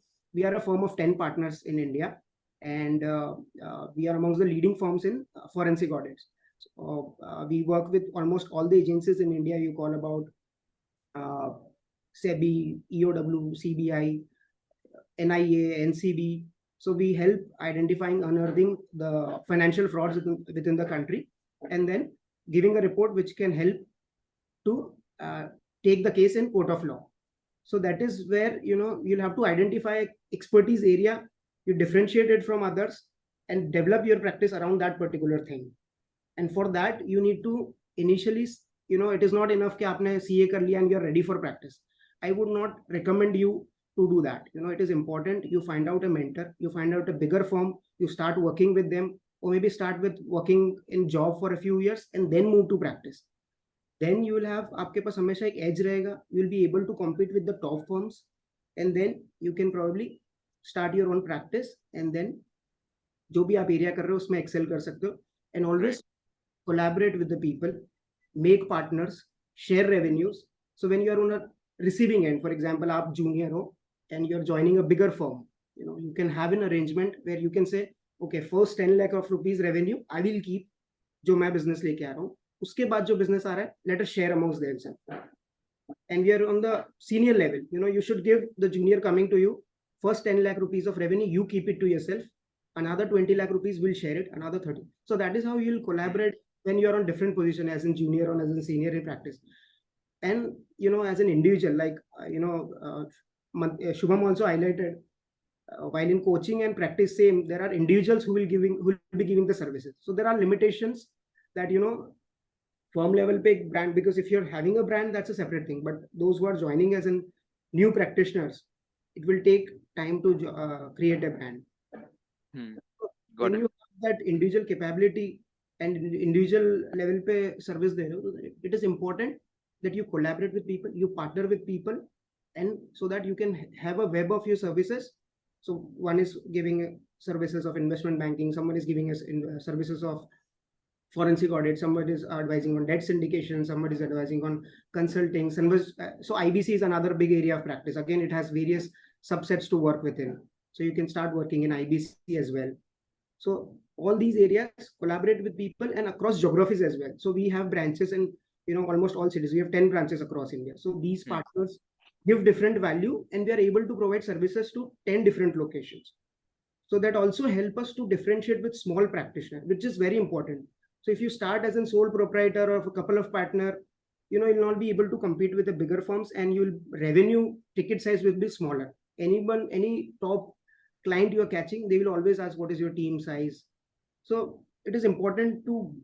are a firm of 10 partners in India, and we are amongst the leading firms in forensic audits. So we work with almost all the agencies in India. You call about SEBI, EOW, CBI, NIA, NCB. So we help identifying, unearthing the financial frauds within the country, and then giving a report which can help to take the case in court of law. So that is where you'll have to identify expertise area, you differentiate it from others, and develop your practice around that particular thing. And for that, you need to initially, it is not enough कि आपने CA कर लिया and you're ready for practice. I would not recommend you to do that. It is important you find out a mentor, you find out a bigger firm, you start working with them, or maybe start with working in job for a few years and then move to practice. Then you will have, आपके पास हमेशा एक edge रहेगा, you will be able to compete with the top firms, and then you can probably start your own practice, and then जो भी आप area कर रहे हो उसमें excel कर सकते हो. And always collaborate with the people, make partners, share revenues. So when you are on a receiving end, for example, aap junior ho and you're joining a bigger firm, you can have an arrangement where you can say, okay, first 10 lakh of rupees revenue I will keep, जो मैं business लेके आ रहा हूँ. उसके बाद जो business आ रहा है, let us share amongst themselves. And we are on the senior level, you should give the junior coming to you first 10 lakh rupees of revenue, you keep it to yourself, another 20 lakh rupees will share it, another 30. So that is how you'll collaborate when you're on different position, as in junior or as in senior in practice. And as an individual, like Shubham also highlighted, while in coaching and practice same, there are individuals who will be giving the services. So there are limitations that firm level pe brand, because if you're having a brand, that's a separate thing. But those who are joining as in new practitioners, it will take time to create a brand. When you have that individual capability and individual level pe service there, it is important that you collaborate with people, you partner with people, and so that you can have a web of your services. So one is giving services of investment banking, someone is giving us services of forensic audit, somebody is advising on debt syndication, somebody is advising on consulting. So IBC is another big area of practice. Again, it has various subsets to work within. So you can start working in IBC as well. So all these areas collaborate with people and across geographies as well. So we have branches in almost all cities. We have 10 branches across India. So these partners give different value, and we are able to provide services to 10 different locations. So that also help us to differentiate with small practitioner, which is very important. So if you start as a sole proprietor or a couple of partner, you'll not be able to compete with the bigger firms, and your revenue ticket size will be smaller. Any top client you are catching, they will always ask, what is your team size? So it is important to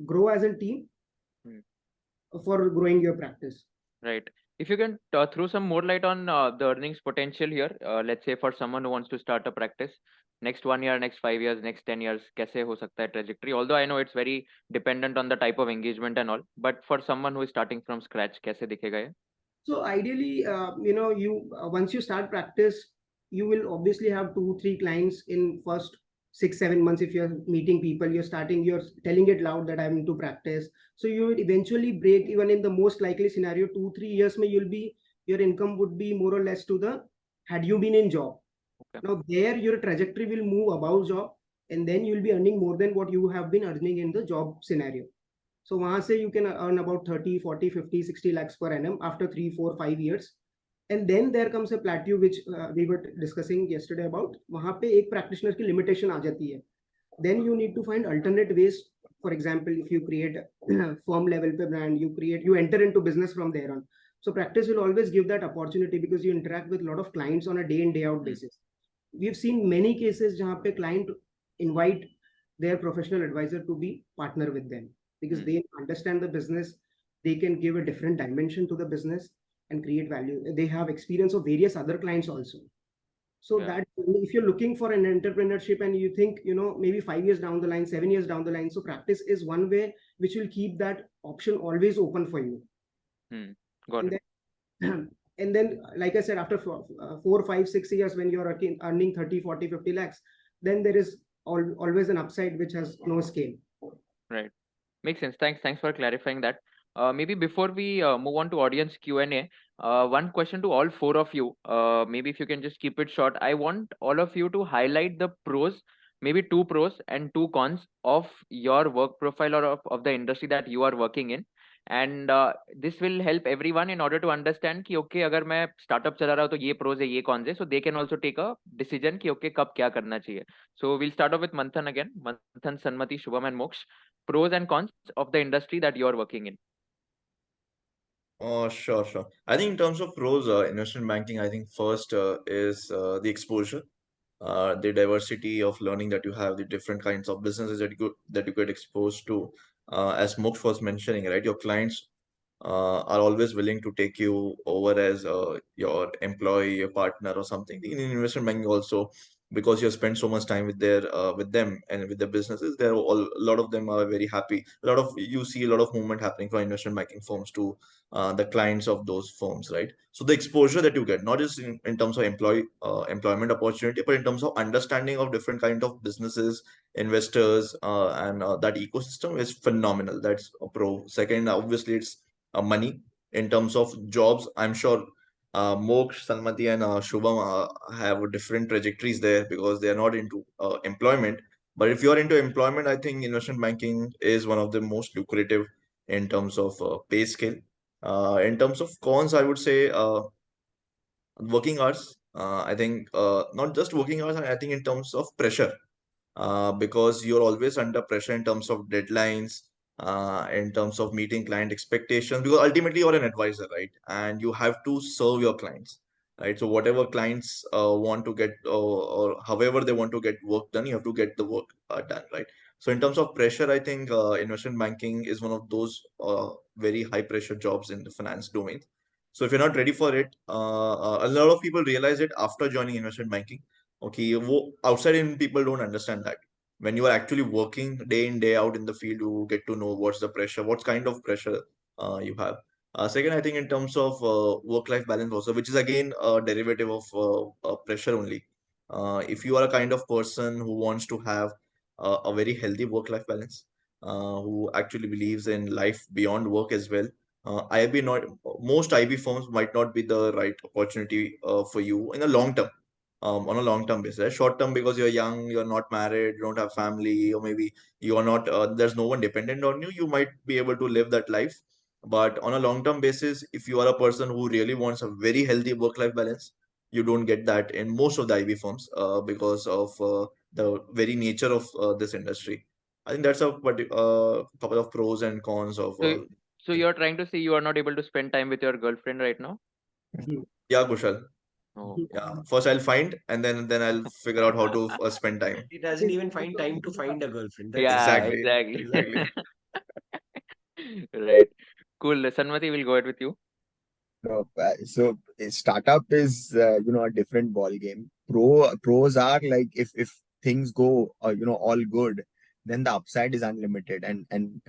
grow as a team for growing your practice. Right. If you can throw some more light on the earnings potential here, let's say for someone who wants to start a practice, next 1 year, next 5 years, next 10 years, kaise ho sakta hai trajectory? Although I know it's very dependent on the type of engagement and all, but for someone who is starting from scratch, kaise dikhega ye? So ideally, you once you start practice, you will obviously have 2-3 clients in first 6-7 months. If you're meeting people, you're telling it loud that I'm into practice. So you would eventually break even in the most likely scenario. 2-3 years, your income would be more or less to the had you been in job. Okay. Now there your trajectory will move above job, and then you'll be earning more than what you have been earning in the job scenario. So वहां से you can earn about 30, 40, 50, 60 lakhs per annum after 3, 4, 5 years. And then there comes a plateau which we were discussing yesterday about. वहां पे एक practitioner की limitation आ जाती है. Then you need to find alternate ways. For example, if you create firm level pe brand, you enter into business from there on. So practice will always give that opportunity because you interact with a lot of clients on a day in day out basis. We've seen many cases जहाँ पे client invite their professional advisor to be partner with them because they understand the business, they can give a different dimension to the business and create value. They have experience of various other clients also. So that if you're looking for an entrepreneurship and you think, maybe 5 years down the line, 7 years down the line, so practice is one way which will keep that option always open for you. Got it. And then, like I said, after 4, 5, 6 years, when you're earning 30, 40, 50 lakhs, then there is always an upside which has no scale. Right. Makes sense. Thanks for clarifying that. Maybe before we move on to audience Q&A, one question to all 4 of you. Maybe if you can just keep it short. I want all of you to highlight the pros, maybe 2 pros and 2 cons of your work profile or of the industry that you are working in. And this will help everyone in order to understand कि okay, अगर मैं startup चला रहा हूँ तो ये pros है, ये cons है. So they can also take a decision कि okay, कब क्या करना चाहिए. So we'll start off with Manthan again. Manthan, Sanmati, Shubham and Moksh. Pros and cons of the industry that you are working in. Sure. I think in terms of pros, investment banking, I think first is the exposure, the diversity of learning that you have, the different kinds of businesses that you get exposed to. As Moksh was mentioning, right, your clients are always willing to take you over as your employee, your partner, or something. In investment banking also, because you spend so much time with them and with the businesses, a lot of them are very happy. You see a lot of movement happening from investment banking firms to the clients of those firms, right? So the exposure that you get, not just in terms of employment opportunity, but in terms of understanding of different kind of businesses, investors, and that ecosystem is phenomenal. That's a pro. Second, obviously, it's money in terms of jobs. I'm sure Moksh, Sanmati, and Shubham have different trajectories there because they are not into employment. But if you are into employment, I think investment banking is one of the most lucrative in terms of pay scale. In terms of cons, I would say working hours. I think not just working hours, I think in terms of pressure, because you're always under pressure in terms of deadlines, in terms of meeting client expectations, because ultimately you're an advisor, right? And you have to serve your clients, right? So whatever clients want to get, or however they want to get work done, you have to get the work done, right? So in terms of pressure, I think investment banking is one of those very high pressure jobs in the finance domain. So if you're not ready for it, a lot of people realize it after joining investment banking. Okay, outside in people don't understand that. When you are actually working day in, day out in the field, you get to know what's the pressure, what kind of pressure you have. Second, I think in terms of work-life balance also, which is again a derivative of pressure only. If you are a kind of person who wants to have a very healthy work-life balance, who actually believes in life beyond work as well. IB not Most IB firms might not be the right opportunity for you in the long term. On a long term basis, short term because you're young, you're not married, you don't have family, or maybe you are not. There's no one dependent on you. You might be able to live that life, but on a long term basis, if you are a person who really wants a very healthy work life balance, you don't get that in most of the IB firms because of the very nature of this industry. I think that's a couple of pros and cons of. So, so you're trying to say you are not able to spend time with your girlfriend right now? Yeah, Kushal. Oh, Yeah, first I'll find, and then I'll figure out how to spend time. He doesn't even find time to find a girlfriend. That's yeah, Exactly, exactly. exactly. Right. Cool. Sanmati will go ahead with you. No, so startup is a different ball game. Pros are like if things go all good, then the upside is unlimited, and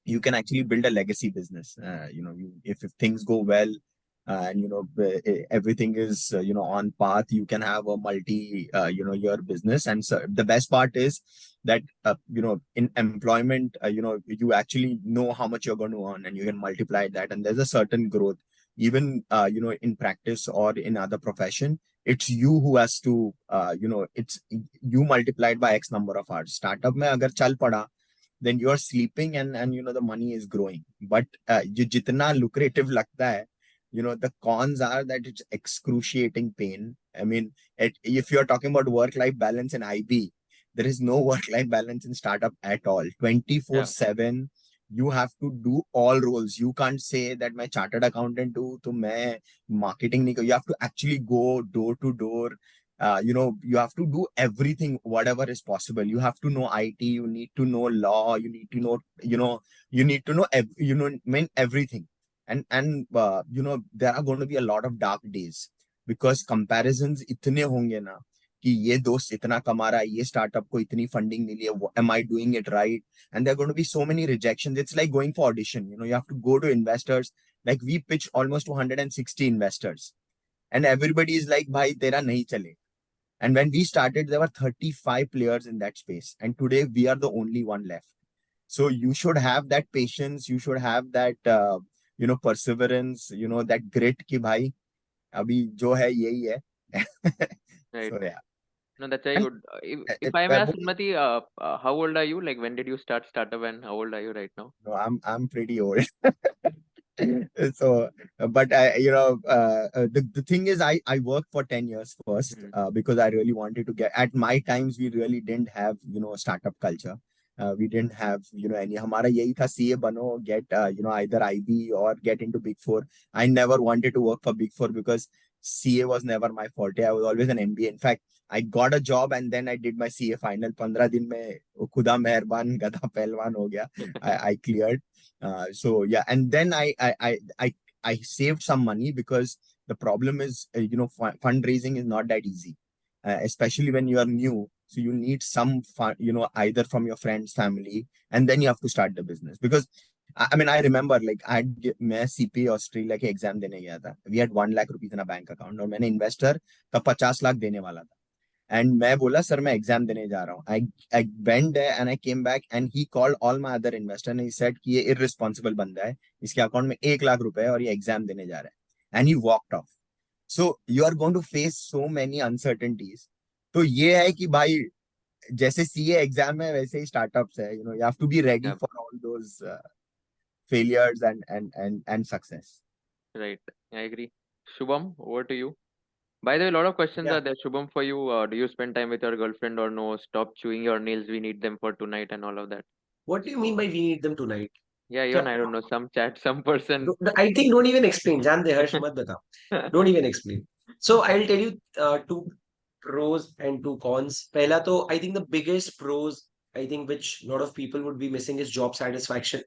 you can actually build a legacy business. If things go well, and everything is on path, you can have a multi year business. And so the best part is that in employment, you actually know how much you're going to earn, and you can multiply that, and there's a certain growth. Even in practice or in other profession, it's you who has to it's you multiplied by X number of hours. Startup mein agar chal pada, then you are sleeping, and the money is growing. But you jitna lucrative lagta hai, the cons are that it's excruciating pain. I mean, if you're talking about work life balance in IB, there is no work life balance in startup at all. 24/7 you have to do all roles. You can't say that my chartered accountant do to मैं marketing नहीं कर. You have to actually go door to door. You have to do everything, whatever is possible. You have to know IT, you need to know law, you need to know, mean everything. And there are going to be a lot of dark days, because comparisons इतने होंगे ना कि ये दोस्त इतना कमा रहा है, ये स्टार्टअप को इतनी फंडिंग मिली है, am I doing it right? And there are going to be so many rejections. It's like going for audition. You have to go to investors. Like we pitched almost to 160 investors, and everybody is like, "Bhai, tera nahi chale." And when we started, there were 35 players in that space. And today we are the only one left. So you should have that patience. You should have that, perseverance, that grit ki bhai, abhi jo hai, yahi hai. Right. So yeah. No, that's very And good. If I may ask, no, Sanmati, how old are you? Like, when did you start startup and how old are you right now? I'm pretty old. So, but the thing is, I worked for 10 years first, Mhm. because I really wanted to get, at my times, we really didn't have, startup culture. We didn't have, any, हमारा यही था, CA बनो, get, either IB or get into Big Four. I never wanted to work for Big Four because CA was never my forte. I was always an MBA. In fact, I got a job and then I did my CA final. 15 दिन में खुदा मेहरबान गधा पहलवान हो गया. I cleared. So yeah, and then I saved some money, because the problem is, fundraising is not that easy, especially when you are new. So you need some fund, either from your friends, family, and then you have to start the business. Because I mean, I remember, like, मैं CPA Australia के exam देने गया था. We had 1 lakh rupees in a bank account, और मैंने investor तब 50 लाख देने वाला था. And मैं बोला, सर मैं एग्जाम देने जा रहा हूँ. I went there and I came back, and he called all my other investors and he said कि ये irresponsible बंदा है, इसके अकाउंट में 1 लाख रुपए है और ये एग्जाम देने जा रहा है. And he walked off. So you are going to face so many uncertainties. तो ये है कि भाई, जैसे CA एग्जाम है वैसे ही स्टार्टअप्स है. You have to be ready Yeah, for all those failures and success. right. I agree. Shubham, over to you. By the way, a lot of questions Yeah. are there. Shubham, for you, do you spend time with your girlfriend or no? Stop chewing your nails. We need them for tonight and all of that. What do you mean by we need them tonight? Yeah, even क्या I don't know. Some chat, some person. I think don't even explain. जान दे हर्ष मत बता. Don't even explain. So I'll tell you two pros and two cons. पहला तो I think the biggest pros, I think, which a lot of people would be missing, is job satisfaction.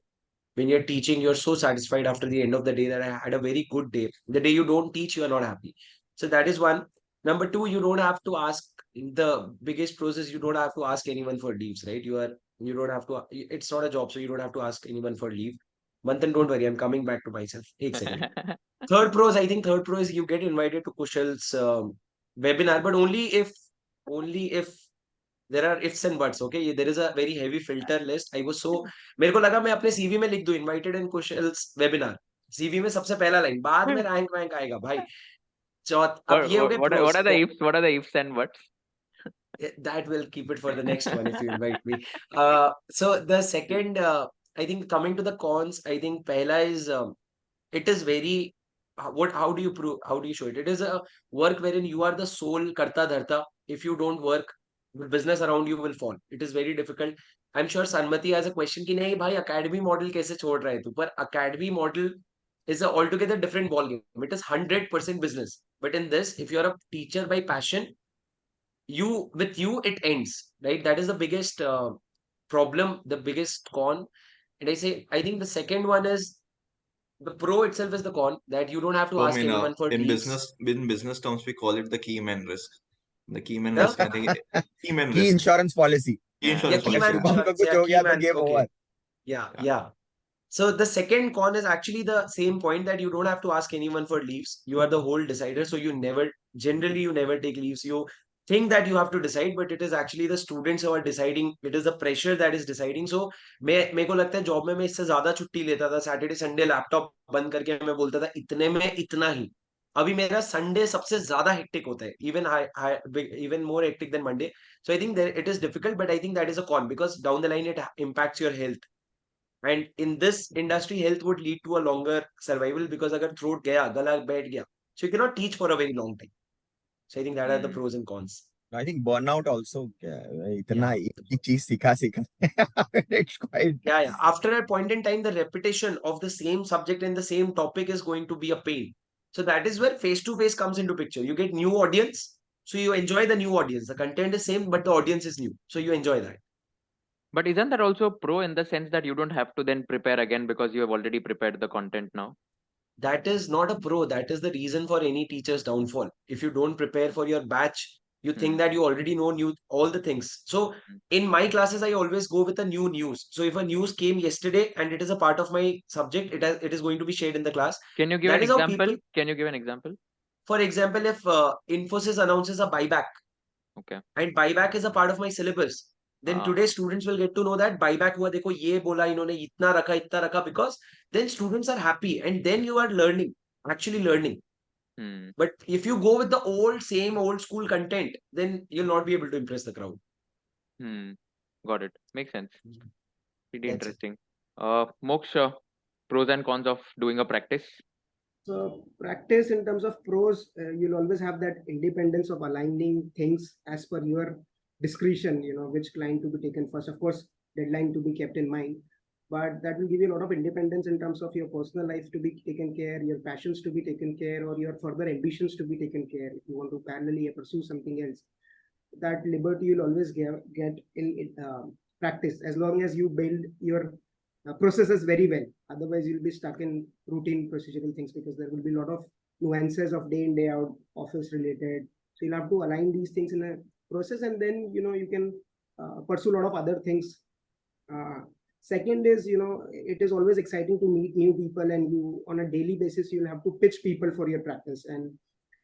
When you're teaching, you're so satisfied after the end of the day that I had a very good day. The day you don't teach, you are not happy. So that is one. Number two, you don't have to ask. The biggest pros is you don't have to ask anyone for leaves, right? You don't have to. It's not a job, so you don't have to ask anyone for leave. Manthan, don't worry, I'm coming back to myself. Ek second. Third pros, I think third pro is you get invited to Kushal's webinar, but only if there are ifs and buts. Okay, there is a very heavy filter list. I was so, मेरे को लगा मैं अपने CV में लिख दूं invited and Kushal's webinar. CV में सबसे पहला लाइन, बाद में रैंक वैंक आएगा भाई. अब ये हो गए What pros. are the ifs? What are the ifs and buts? That will keep it for the next one if you invite me. So the second, I think coming to the cons, I think pehla is it is very how do you prove, how do you show it? It is a work wherein you are the sole karta dharta. If you don't work, the business around you will fall. It is very difficult. I'm sure Sanmati has a question कि नहीं भाई academy model कैसे छोड़ रहा है तू? पर academy model is a altogether different ballgame. It is 100% business. But in this, if you're a teacher by passion, you it ends, right? That is the biggest problem, the biggest con. And I think the second one is the pro itself is the con, that you don't have to So, I ask mean, anyone for in leaves. business terms, we call it the key man risk. The key man The risk, I think, key man Key risk, insurance policy. key Yeah. insurance key अगर policy. man Shubham को insurance, कुछ हो key गया तो man, game okay. Over. Yeah. So the second con is actually the same point, that you don't have to ask anyone for leaves. You are the whole decider, so you never take leaves. You think that you have to decide, but it is actually the students who are deciding. It is the pressure that is deciding. So मेरे को लगता है job में मैं इससे ज्यादा छुट्टी लेता था. सैटरडे संडे लैपटॉप बंद करके मैं बोलता था इतने में इतना ही. अभी मेरा संडे सबसे ज्यादा हेक्टिक होता है, even more hectic than Monday. So I think that it is difficult, but I think that is a con, because down the line it impacts your health. And in this industry, health would lead to a longer survival, because अगर throat गया, गला बैठ गया, so you cannot teach for a very long time. So I think that are the pros and cons. I think burnout also. इतना Yeah. एक ही चीज सीखा. It's quite. Yeah. After a point in time, the repetition of the same subject and the same topic is going to be a pain. So that is where face-to-face comes into picture. You get new audience, so you enjoy the new audience. The content is same, but the audience is new, so you enjoy that. But isn't that also a pro in the sense that you don't have to then prepare again because you have already prepared the content now? That is not a pro. That is the reason for any teacher's downfall. If you don't prepare for your batch, you think that you already know all the things. So in my classes, I always go with a new news. So if a news came yesterday and it is a part of my subject, it is going to be shared in the class. Can you give That an is how example? people. Can you give an example? For example, if Infosys announces a buyback, Okay. and buyback is a part of my syllabus, then today students will get to know that buyback हुआ, देखो ये बोला इन्होंने, इतना रखा, because then students are happy, and then you are learning, actually learning. But if you go with the same old school content, then you'll not be able to impress the crowd. Got it. Makes sense. Pretty That's it. interesting. Moksha, pros and cons of doing a practice. So practice in terms of pros, you'll always have that independence of aligning things as per your discretion, which client to be taken first. Of course, deadline to be kept in mind, but that will give you a lot of independence in terms of your personal life to be taken care, your passions to be taken care, or your further ambitions to be taken care. If you want to parallelly pursue something else, that liberty you'll always get in practice, as long as you build your processes very well. Otherwise, you'll be stuck in routine procedural things, because there will be a lot of nuances of day in, day out, office related. So you'll have to align these things in a process, and then you can pursue a lot of other things. Second is, it is always exciting to meet new people, and you on a daily basis you'll have to pitch people for your practice and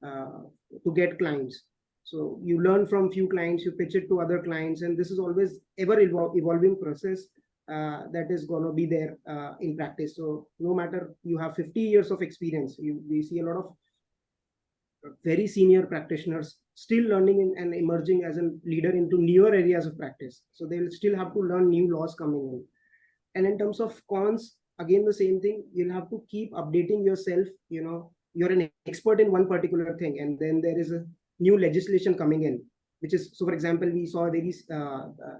to get clients. So you learn from few clients, you pitch it to other clients, and this is always ever evolving process that is going to be there in practice. So no matter you have 50 years of experience, we see a lot of very senior practitioners still learning and emerging as a leader into newer areas of practice. So they will still have to learn new laws coming in. And in terms of cons, again, the same thing, you'll have to keep updating yourself. You're an expert in one particular thing, and then there is a new legislation coming in, which is, so for example, we saw these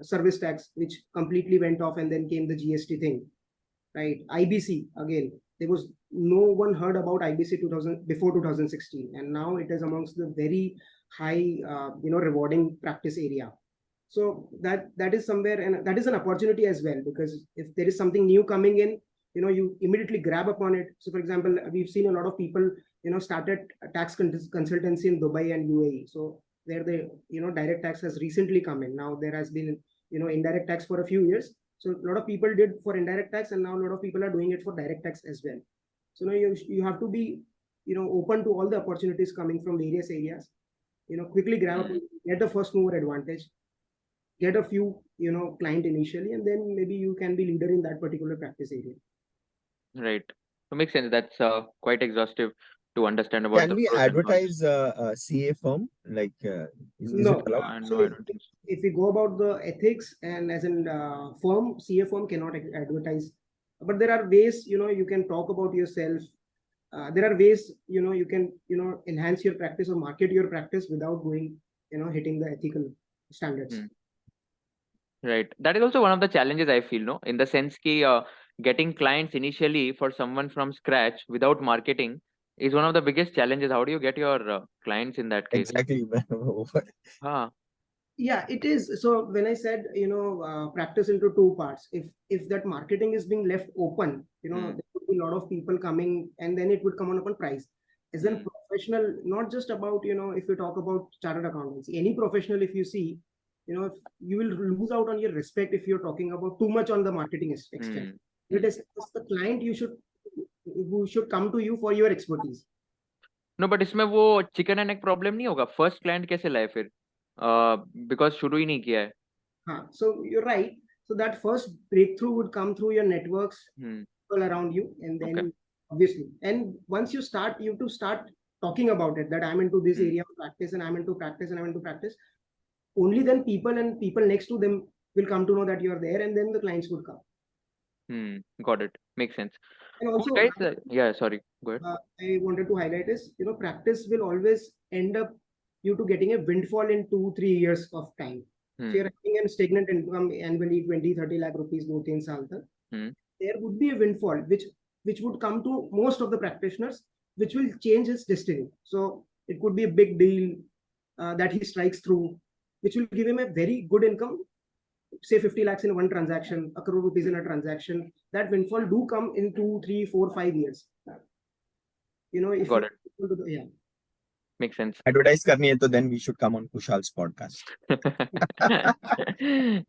service tax, which completely went off, and then came the GST thing, right? IBC, again, there was no one heard about IBC before 2016, and now it is amongst the very high, rewarding practice area. So that is somewhere, and that is an opportunity as well, because if there is something new coming in, you immediately grab upon it. So for example, we've seen a lot of people, started tax consultancy in Dubai and UAE. So where the, direct tax has recently come in. Now there has been, indirect tax for a few years. So a lot of people did for indirect tax, and now a lot of people are doing it for direct tax as well. So now you have to be, open to all the opportunities coming from various areas, quickly grab, get the first mover advantage. get a few, client initially, and then maybe you can be leader in that particular practice area. Right. So makes sense. That's quite exhaustive to understand about Can the we pros and cons. advertise a CA firm? Like, is it No, allowed? No, so I don't think so. if we go about the ethics, and as in firm, CA firm cannot advertise, but there are ways, you can talk about yourself. There are ways, you can, enhance your practice or market your practice without going, hitting the ethical standards. Hmm. Right. That is also one of the challenges I feel, no, in the sense ki getting clients initially for someone from scratch without marketing is one of the biggest challenges. How do you get your clients in that case? Exactly. Huh. Yeah, it is. So when I said, practice into two parts, if that marketing is being left open, there would be a lot of people coming, and then it would come on upon price. As a professional, not just about, if you talk about chartered accountancy, any professional, if you see, you will lose out on your respect if you're talking about too much on the marketing extent. It is the client who should come to you for your expertise. No, but इसमें वो chicken and egg problem नहीं होगा. First client कैसे लाए फिर? Because शुरू ही नहीं किया है. So you're right. So that first breakthrough would come through your networks, people around you, and then Okay. obviously, and once you start, you have to start talking about it, that I'm into this area of practice, and I'm into practice, and I'm into practice. Only then people and people next to them will come to know that you're there, and then the clients would come. Got it. Makes sense. And Cool, also, guys. Yeah, sorry. Go ahead. I wanted to highlight is, practice will always end up you to getting a windfall in 2-3 years of time. So you're having a stagnant income annually 20-30 lakh rupees 2-3 saal tak. There would be a windfall which would come to most of the practitioners, which will change his destiny. So it could be a big deal that he strikes through, which will give him a very good income, say 50 lakhs in one transaction, a crore rupees in a transaction. That windfall do come in 2, 3, 4, 5 years. If Got it. Yeah. Makes sense. Advertise करनी है तो then we should come on Kushal's podcast.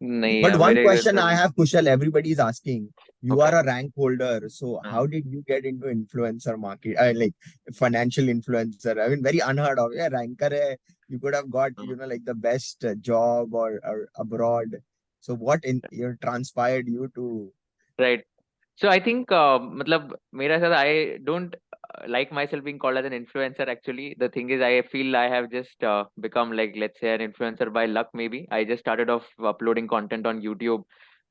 नहीं But यार, one मेरे question इधर I have, Kushal, everybody is asking. You Okay. are a rank holder, so how did you get into influencer market? Like financial influencer. I mean, very unheard of. Yeah, ranker hai. You could have got, like the best job or abroad. So what transpired you to? Right. So I think मतलब मेरा साथ I don't like myself being called as an influencer. Actually, the thing is, I feel I have just become, like, let's say, an influencer by luck. Maybe I just started off uploading content on YouTube,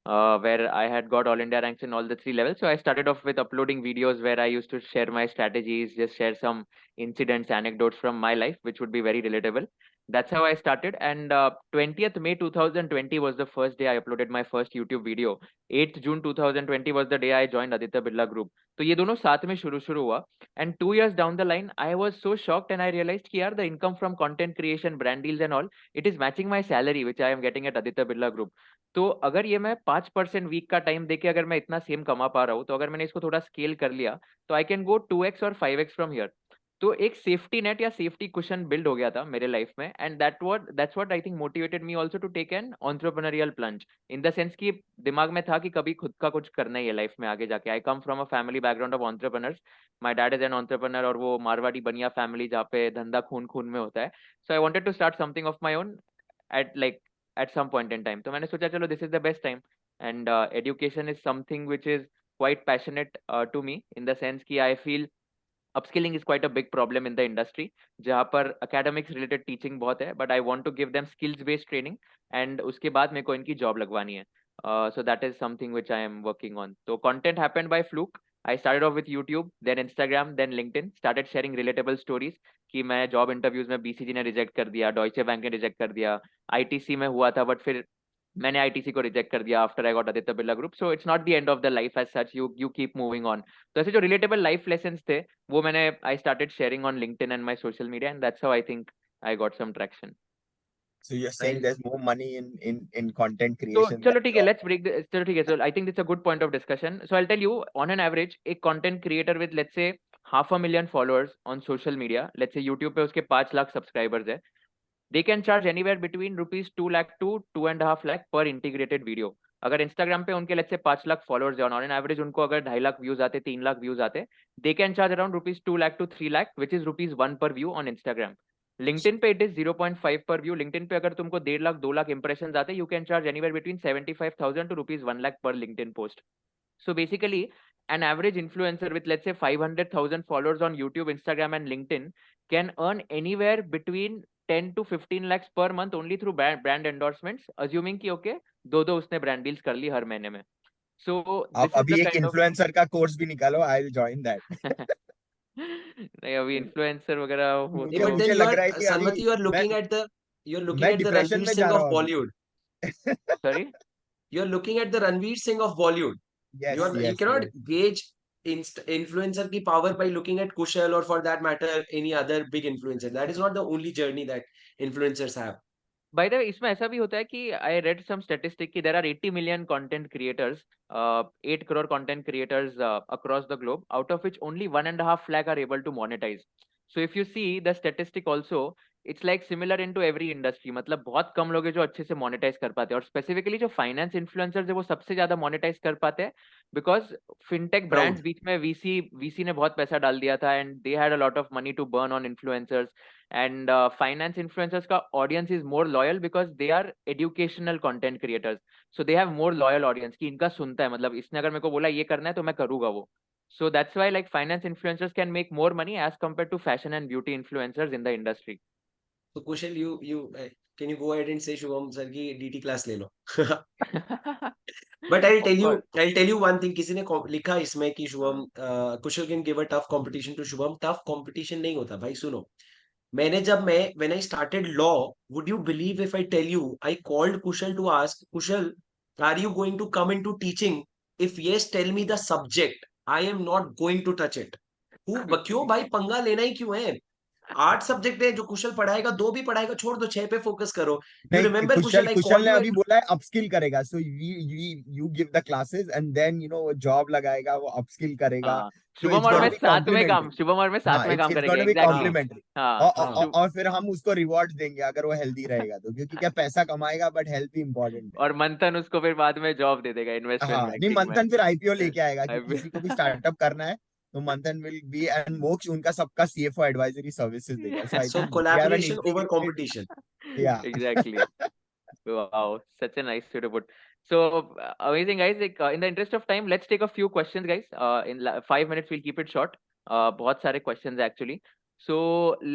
where I had got all India ranks in all the 3 levels. So I started off with uploading videos where I used to share my strategies, just share some incidents, anecdotes from my life, which would be very relatable. That's how I started. And 20th May 2020 was the first day I uploaded my first YouTube video. 8th June 2020 was the day I joined Aditya Birla Group. तो ये दोनों साथ में शुरू हुआ. And 2 years down the line, I was so shocked, and I realized कि यार, the income from content creation, brand deals and all, it is matching my salary which I am getting at Aditya Birla Group. तो अगर ये मैं 5% week का time देके अगर मैं इतना सेम कमा पा रहा हूँ, तो अगर मैंने इसको थोड़ा स्केल कर लिया, तो आई कैन गो 2x और 5x फ्रॉम हियर. तो एक सेफ्टी नेट या सेफ्टी कुशन बिल्ड हो गया था मेरे लाइफ में. And that's what I think motivated me also to take an entrepreneurial plunge, in the sense कि दिमाग में था कि कभी खुद का कुछ करना ही है लाइफ में आगे जाके. I come from a family background of entrepreneurs. My dad is an entrepreneur, और वो मारवाड़ी बनिया फैमिली जहाँ पे धंधा खून खून में होता है. So I wanted to start something of my own at some point in time. तो मैंने सोचा चलो this is the best time. And education is something which is quite passionate to me, in the sense कि I feel upskilling is quite a big problem in the industry, जहाँ पर academics related teaching बहुत है, but I want to give them skills based training, and उसके बाद मेरे को इनकी job लगवानी है. So that is something which I am working on. So content happened by fluke. I started off with YouTube, then Instagram, then LinkedIn. Started sharing relatable stories कि मैं job interviews में बीसीजी ने reject कर दिया, डॉइचे bank ने reject कर दिया, ITC में हुआ था बट फिर मैंने आईटीसी को रिजेक्ट कर दिया after I got Aditya Birla group. So it's not the end of the life as such, you keep moving on. तो ऐसे जो रिलेटेबल लाइफ लेसन्स थे वो मैंने I started sharing on LinkedIn and my social media, and that's how I think I got some traction. So you're saying there's more money in content तो creation चलो than ठीक है, job. Let's break. चलो ठीक है, so I think it's a good point of discussion. So I tell you, on an average एक content creator with let's say 500,000 followers on social media, let's say YouTube पे उसके 5 lakh subscribers है, they can charge anywhere between rupees 2 lakh to 2.5 lakh per integrated video. अगर Instagram पे उनके let's say 5 lakh followers है, on an average उनको अगर 2.5 lakh views आते, 3 लाख व्यूज आते, they can charge around rupees 2 lakh to 3 lakh, which is rupees 1 per view on Instagram. LinkedIn पे it is 0.5 per view. LinkedIn पे अगर तुमको 1.5 लाख 2 लाख impressions आते, you can charge anywhere between 75,000 to rupees 1 lakh per LinkedIn post. So basically, an average influencer with let's say 500,000 followers on YouTube, Instagram, and LinkedIn can earn anywhere between 10 to 15 lakhs per month only through brand endorsements, assuming कि okay, दो उसने brand deals कर ली हर महीने में. So आप this is अभी the एक kind of influencer का कोर्स भी निकालो, आई विल जॉइन दैट। नहीं अभी इन्फ्लुएंसर वगैरह वो Yeah, तो but then मुझे you लग are रहा है कि अभी Sanmati, you're looking मैं at the डिप्रेशन Ranveer में Singh जा रहा of हूँ Bollywood. अभी। sorry. You're looking at the Ranveer Singh of Bollywood. Yes You yes cannot yes. gauge influencer की power by looking at Kushal or for that matter any other big influencer. That is not the only journey that influencers have. By the way, इसमें ऐसा भी होता है कि I read some statistic कि there are 80 million content creators, 8 crore content creators across the globe, out of which only 1.5 lakh are able to monetize. So if you see the statistic also, it's like similar into every industry. मतलब बहुत कम लोग हैं जो अच्छे से monetize कर पाते हैं, और specifically जो finance influencers है वो सबसे ज्यादा monetize कर पाते हैं, because fintech brands बीच में VC ने बहुत पैसा डाल दिया था, and they had a lot of money to burn on influencers. And finance influencers का audience is more loyal because they are educational content creators, so they have more loyal audience कि इनका सुनता है, मतलब इसने अगर मेरे को बोला ये करना है तो मैं करूँगा वो. So that's why like finance influencers can make more money as compared to fashion and beauty influencers in the industry. So Kushal, can you go ahead and say Shubham sir की DT class ले लो? But Of course. I'll tell you one thing. किसी ने लिखा इसमें कि शुभम कुशल can give a tough competition to Shubham. Tough competition नहीं होता भाई, सुनो. When I started law, would you believe if I tell you I called Kushal to ask Kushal, are you going to come into teaching? If yes, tell me the subject. I am not going to touch it. क्यों भाई पंगा लेना ही क्यों है? 8 subject है जो कुशल पढ़ाएगा, 2 भी पढ़ाएगा, छोड़ दो, 6 पे फोकस करो. You नहीं, remember Kusal Kushal, I Kusal called ने you अभी बोला है अपस्किल करेगा, so you give the classes and then वो जॉब लगाएगा, वो अपस्किल करेगा, हाँ, तो शुभम इट्स और गोना मैं बी साथ में काम कॉम्प्लीमेंट्री। शुभम और मैं साथ हाँ, में काम इट्स करेंगे, गोना बी एग्जैक्टली. कॉम्प्लीमेंट्री। हाँ. और फिर हम उसको रिवॉर्ड देंगे अगर वो हेल्दी रहेगा तो, क्योंकि क्या पैसा कमाएगा बट हेल्थ भी इंपॉर्टेंट है। और मंथन उसको फिर बाद में जॉब दे देगा इन्वेस्टमेंट हाँ नहीं, बैंकिंग में. मंथन फिर आईपीओ लेके आएगा कि I- किसी को भी स्टार्टअप करना है तो मंथन विल बी, एंड मोक्ष उनका सबका सीएफओ एडवाइजरी सर्विसेज देगा, so I So think we are an collaboration over integrated. competition. या Exactly. Wow, such a nice way to put. So amazing, guys. Like, in the interest of time, let's take a few questions, guys. In 5 minutes, we'll keep it short. बहुत सारे questions actually. So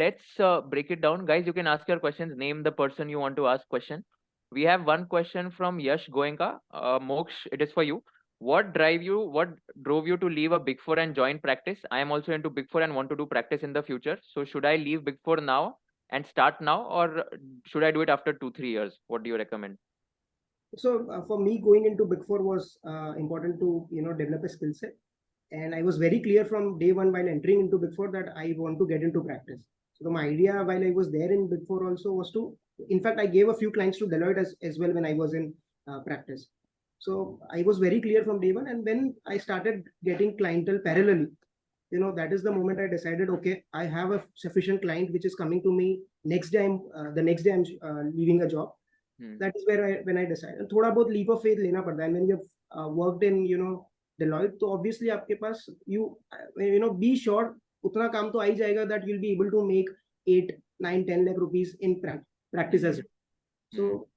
let's break it down, guys. You can ask your questions. Name the person you want to ask question. We have one question from Yash Goenka. Moksh, it is for you. What drove you to leave a Big Four and join practice? I am also into Big Four and want to do practice in the future. So should I leave Big Four now and start now, or should I do it after 2-3 years? What do you recommend? So for me, going into Big Four was important to develop a skill set, and I was very clear from day one while entering into Big Four that I want to get into practice. So my idea while I was there in Big Four also was to, in fact, I gave a few clients to Deloitte as well when I was in practice. So I was very clear from day one, and when I started getting clientele parallelly, that is the moment I decided, okay, I have a sufficient client which is coming to me next day. The next day I'm leaving a job. That is where when I decided. थोड़ा बहुत leap of faith लेना पड़ता है. When you've worked in Deloitte, तो obviously आपके पास be sure उतना काम तो आ ही जाएगा that you'll be able to make 8, 9, 10 lakh rupees in practice as well. So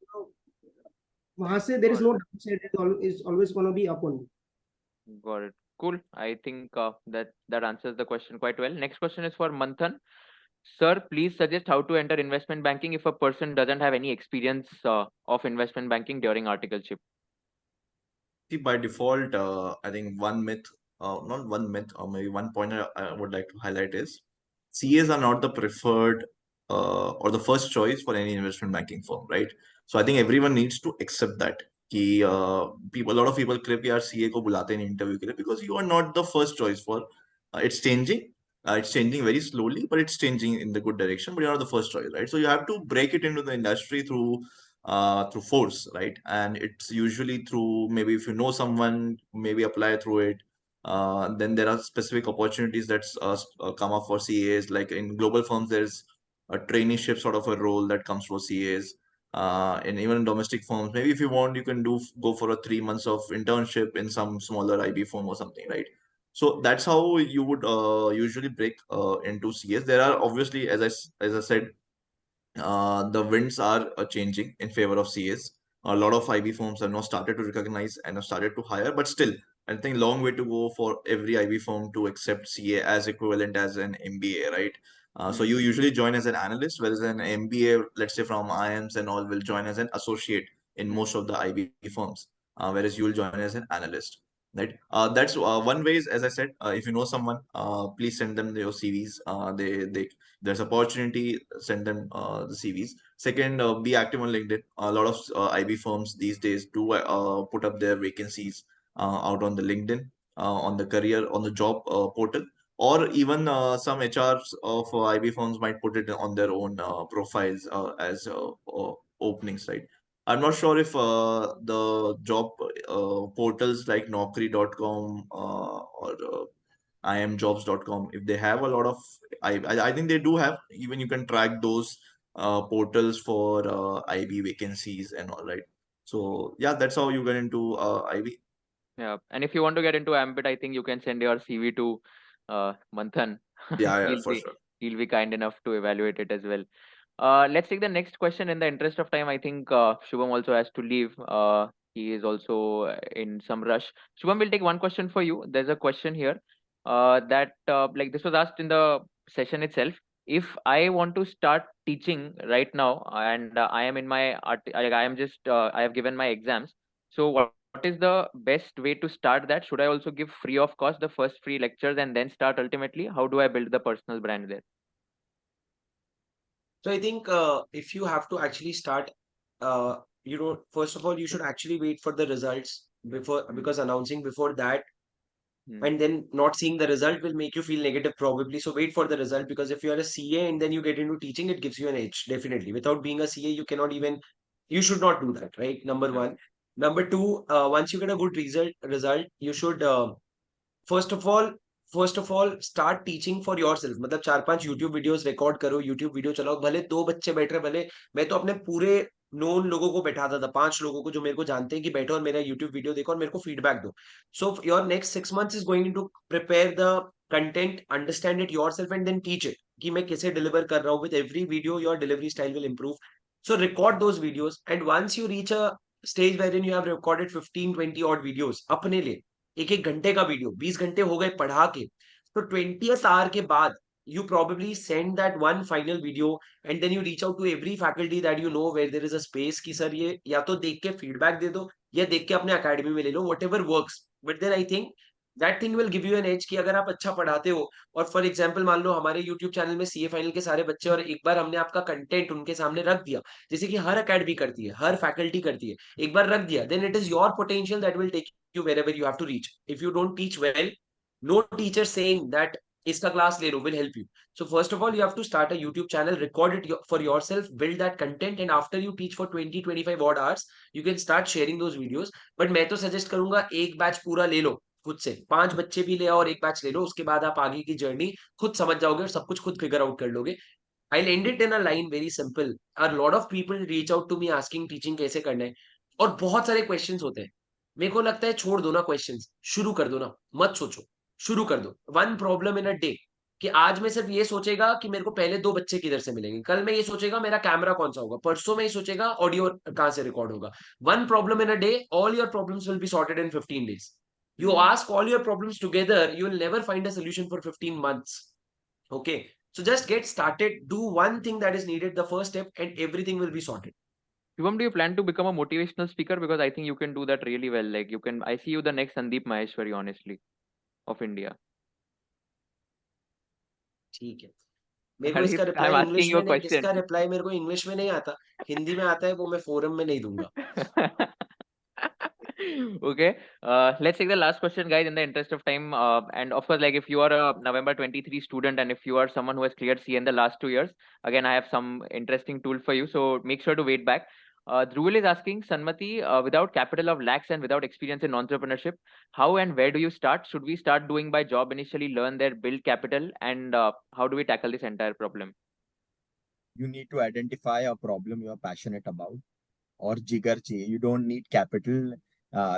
वहाँ से there is no downside. It's always going to be up only. Got it. Cool. I think that answers the question quite well. Next question is for Manthan. Sir, please suggest how to enter investment banking if a person doesn't have any experience of investment banking during articleship. See, by default, I think one myth, not one myth, or maybe one point I would like to highlight is CAs are not the preferred or the first choice for any investment banking firm, right? So I think everyone needs to accept that. कि a lot of people claim कि यार CA को बुलाते नहीं interview के लिए because you are not the first choice for. It's changing. It's changing very slowly, but it's changing in the good direction. But you're not the first choice, right? So you have to break it into the industry through force, right? And it's usually through, maybe if you know someone, maybe apply through it. Then there are specific opportunities that's come up for CAs. Like in global firms, there's a traineeship sort of a role that comes for CAs. And even in domestic firms, maybe if you want, you can go for a 3 months of internship in some smaller IB firm or something, right? So that's how you would usually break into CAs. There are obviously, as I said, the winds are changing in favor of CAs. A lot of IB firms have now started to recognize and have started to hire, but still, I think long way to go for every IB firm to accept CA as equivalent as an MBA, right? So you usually join as an analyst, whereas an MBA, let's say from IIMs and all, will join as an associate in most of the IB firms, whereas you will join as an analyst, right? That's one way is, as I said, if you know someone, please send them your CVs. They there's opportunity, send them the CVs. Second, be active on LinkedIn. A lot of IB firms these days do put up their vacancies out on the LinkedIn, on the career, on the job portal, or even some HRs of IB firms might put it on their own profiles as openings, right? I'm not sure if the job portals like Naukri.com or imjobs.com, if they have a lot of, I think they do have, even you can track those portals for IB vacancies and all, right? So yeah, that's how you get into IB. Yeah, and if you want to get into Ambit, I think you can send your CV to Manthan. Yeah, he'll for be sure. he'll be kind enough to evaluate it as well. Let's take the next question. In the interest of time, I think Shubham also has to leave. He is also in some rush. Shubham, will take one question for you. There's a question here that like this was asked in the session itself. If I want to start teaching right now, and I am in my I am just I have given my exams. So what is the best way to start that? Should I also give free of cost the first free lectures and then start ultimately? How do I build the personal brand there? So I think if you have to actually start, first of all, you should actually wait for the results before, because announcing before that Hmm. and then not seeing the result will make you feel negative probably. So wait for the result, because if you are a CA and then you get into teaching, it gives you an edge. Definitely. Without being a CA, you cannot even, you should not do that, right? Number Yeah. one. Number two, once you get a good result, you should first of all start teaching for your self. मतलब 4-5 YouTube videos record करो, YouTube video चलाओ, भले 2 बच्चे बैठ रहे, भले मैं तो अपने पूरे नोन लोगों को बैठाता था, 5 लोगों को जो मेरे को जानते हैं कि बैठो और मेरा यूट्यूब वीडियो देखो और मेरे को फीडबैक दो. So your next 6 months is going to prepare the content, understand it yourself and then teach it, कि मैं कैसे डिलीवर कर रहा हूँ. With every video your delivery style will improve. So record those videos, and once you reach a stage wherein you have recorded 15-20 odd videos अपने लिए, 1-1 घंटे का वीडियो 20 घंटे हो गए पढ़ा के, तो 20th hour के बाद you probably send that one final video, and then you reach out to every faculty that you know where there is a space कि सर ये या तो देख के फीडबैक दे दो या देख के अपने अकेडमी में ले लो, whatever works. But then I think that thing will give you an edge कि अगर आप अच्छा पढ़ाते हो, और फॉर एग्जाम्पल मान लो हमारे यूट्यूब चैनल में सीए फाइनल के सारे बच्चे, और एक बार हमने आपका कंटेंट उनके सामने रख दिया, जैसे कि हर अकेडमी करती है, हर फैकल्टी करती है, एक बार रख दिया, then it is your potential that will take you wherever you have to reach. If you don't teach well, no teacher saying that इसका क्लास ले लो will help you. So first of all, you have to start a YouTube channel, record it for yourself, build that content, and after you teach for 20-25 odd hours, you can start sharing those videos. But मैं तो suggest करूंगा एक batch पूरा ले लो खुद से, 5 बच्चे भी ले आओ और एक बैच ले लो, उसके बाद आप आगे की जर्नी खुद समझ जाओगे और सब कुछ खुद फिगर आउट कर लोगे. I'll end it in a line very simple. A lot of people reach out to me asking teaching कैसे करना है, और बहुत सारे क्वेश्चंस होते हैं. मेरे को लगता है छोड़ दो ना क्वेश्चंस, शुरू कर दो ना, मत सोचो, शुरू कर दो. One problem in a day, कि आज मैं सिर्फ ये सोचेगा कि मेरे को पहले 2 बच्चे किधर से मिलेंगे, कल मैं ये सोचेगा मेरा कैमरा कौन सा होगा, परसों में ये सोचेगा ऑडियो कहाँ से रिकॉर्ड होगा. One problem in a day, all your problems will be sorted in 15 days. You ask all your problems together, you will never find a solution for 15 months. Okay, so just get started, do one thing that is needed, the first step, and everything will be sorted. Shivam, do you plan to become a motivational speaker? Because I think you can do that really well. Like you can, I see you the next Sandeep Maheshwari, honestly, of India. ठीक है, मेरे को इसका I'm reply asking English you में a नहीं, question. इसका reply मेरे को इंग्लिश में नहीं आता, हिंदी में आता है, वो मैं फोरम में नहीं दूंगा. Okay, let's take the last question, guys, in the interest of time. And of course, like if you are a November 23 student and if you are someone who has cleared CA in the last 2 years, again, I have some interesting tool for you. So make sure to wait back. Dhruval is asking, Sanmati, without capital of lakhs and without experience in entrepreneurship, how and where do you start? Should we start doing by job initially, learn there, build capital, and how do we tackle this entire problem? You need to identify a problem you're passionate about, or jigar चाहिए. You don't need capital.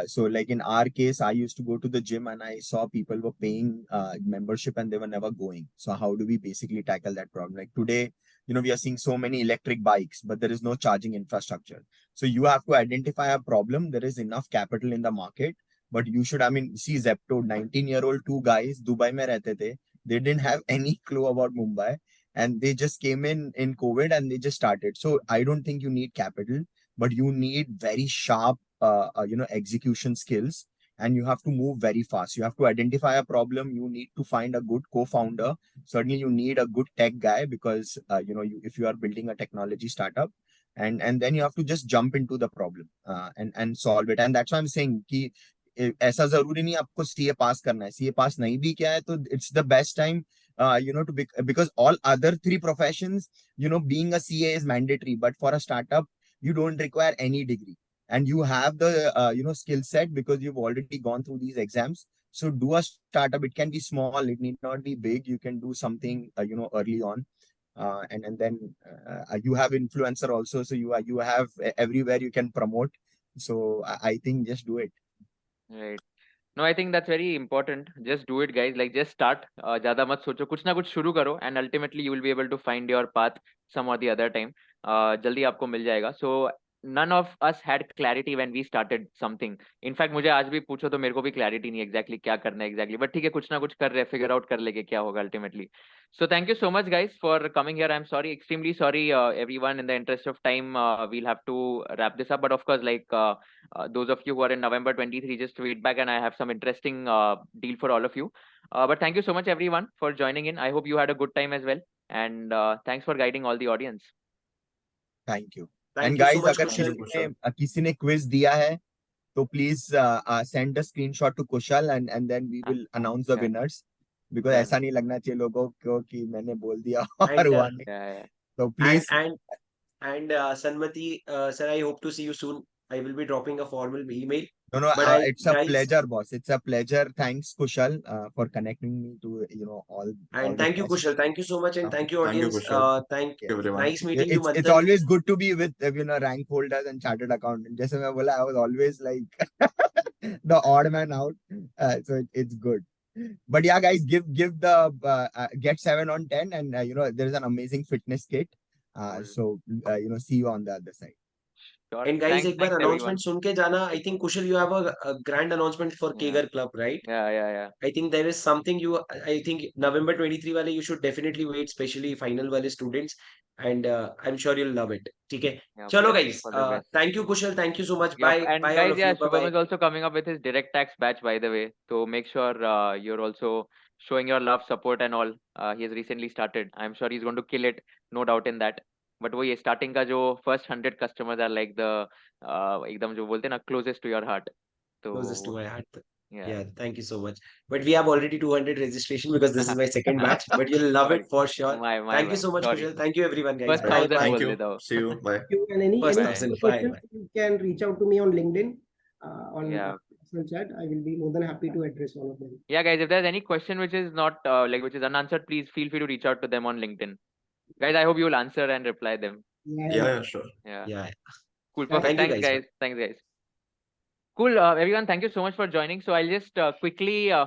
So like in our case, I used to go to the gym and I saw people were paying membership and they were never going. So how do we basically tackle that problem? Like today, we are seeing so many electric bikes, but there is no charging infrastructure. So you have to identify a problem. There is enough capital in the market, but you should, I mean, see Zepto, 19-year-old, two guys, Dubai mein rehte the. They didn't have any clue about Mumbai and they just came in COVID and they just started. So I don't think you need capital, but you need very sharp execution skills, and you have to move very fast. You have to identify a problem. You need to find a good co-founder. Certainly you need a good tech guy, because if you are building a technology startup, and then you have to just jump into the problem and solve it. And that's why I'm saying कि ऐसा जरूरी नहीं आपको CA पास करना है. CA पास नहीं भी किया है तो it's the best time to be, because all other three professions, being a CA is mandatory, but for a startup you don't require any degree, and you have the skill set because you've already gone through these exams. So do a startup. It can be small, it need not be big. You can do something early on, and then you have influencer also, so you have everywhere you can promote. So I think just do it. Right. No, I think that's very important. Just do it, guys. Like, just start. ज़्यादा मत सोचो, कुछ ना कुछ शुरू करो, and ultimately you will be able to find your path some or the other time. जल्दी आपको मिल जाएगा. So none of us had clarity when we started something. In fact, मुझे आज भी पूछो तो मेरे को भी clarity नहीं exactly क्या करना है exactly. But ठीक है, कुछ ना कुछ कर रहे, figure out कर लेंगे क्या होगा ultimately. So thank you so much, guys, for coming here. I'm sorry, extremely sorry, everyone. In the interest of time, we'll have to wrap this up. But of course, like those of you who are in November 23, just feedback, back, and I have some interesting deal for all of you. But thank you so much, everyone, for joining in. I hope you had a good time as well. And thanks for guiding all the audience. Thank you. Thank And you guys, so much, अगर Kushal. किसी ने quiz दिया है, तो please send a screenshot to Kushal, and then we will announce the yeah. winners. Because Done. ऐसा नहीं लगना चाहिए लोगों को कि मैंने बोल दिया और And, हुआ नहीं. Yeah. So please. And Sanmati, sir, I hope to see you soon. I will be dropping a formal email. No, But it's a guys, pleasure, boss. It's a pleasure. Thanks, Kushal, for connecting me to all. and the thank you, best. Kushal. Thank you so much, and thank you, Thank you, audience. Kushal. Thank you, everyone. nice meeting you, It's Manthan. always good to be with rank holders and chartered accountant. जैसे मैं बोला, I was always like the odd man out. So it's good. But yeah, guys, give the get 7 on 10, and there's an amazing fitness kit. Cool. So see you on the other side. Sure. And guys, एक बार thanks, announcement सुन के जाना. I think Kushal, you have a grand announcement for Yeah. KAGR Club, right? Yeah. I think there is something I think November 23 wale you should definitely wait, especially final wale students, and I'm sure you'll love it. ठीक है. Yeah, चलो best guys. for the best. Thank you, Kushal. Thank you so much. Yep. Bye. And Bye all guys, of yeah, you. Bye Shubham bye. is also coming up with his direct tax batch, by the way. So make sure you're also showing your love, support, and all. He has recently started. I'm sure he's going to kill it, no doubt in that. But वो ये starting का जो first 100 customers are like the एकदम जो बोलते हैं ना closest to your heart. Closest to तो my heart. yeah. Yeah, thank you so much. But we have already 200 registration because this is my second batch. But you'll love Sorry. it for sure. My Thank you bad. so much, Sorry. Kushal. Thank you, everyone, guys. First Bye 1000 bye. Thank बोल you. देता हूँ. See you. Bye. And any First Bye. thousand. questions, Bye. you can reach out to me on LinkedIn, on Yeah. personal chat. I will be more than happy to address all of them. Yeah, guys, if there's any question which is not which is unanswered, please feel free to reach out to them on LinkedIn. Guys, I hope you will answer and reply them. Yeah, sure. Yeah. Yeah. Cool. Perfect. Thank you, Thanks, guys. guys. Thanks, guys. Cool. Everyone, thank you so much for joining. So I'll just quickly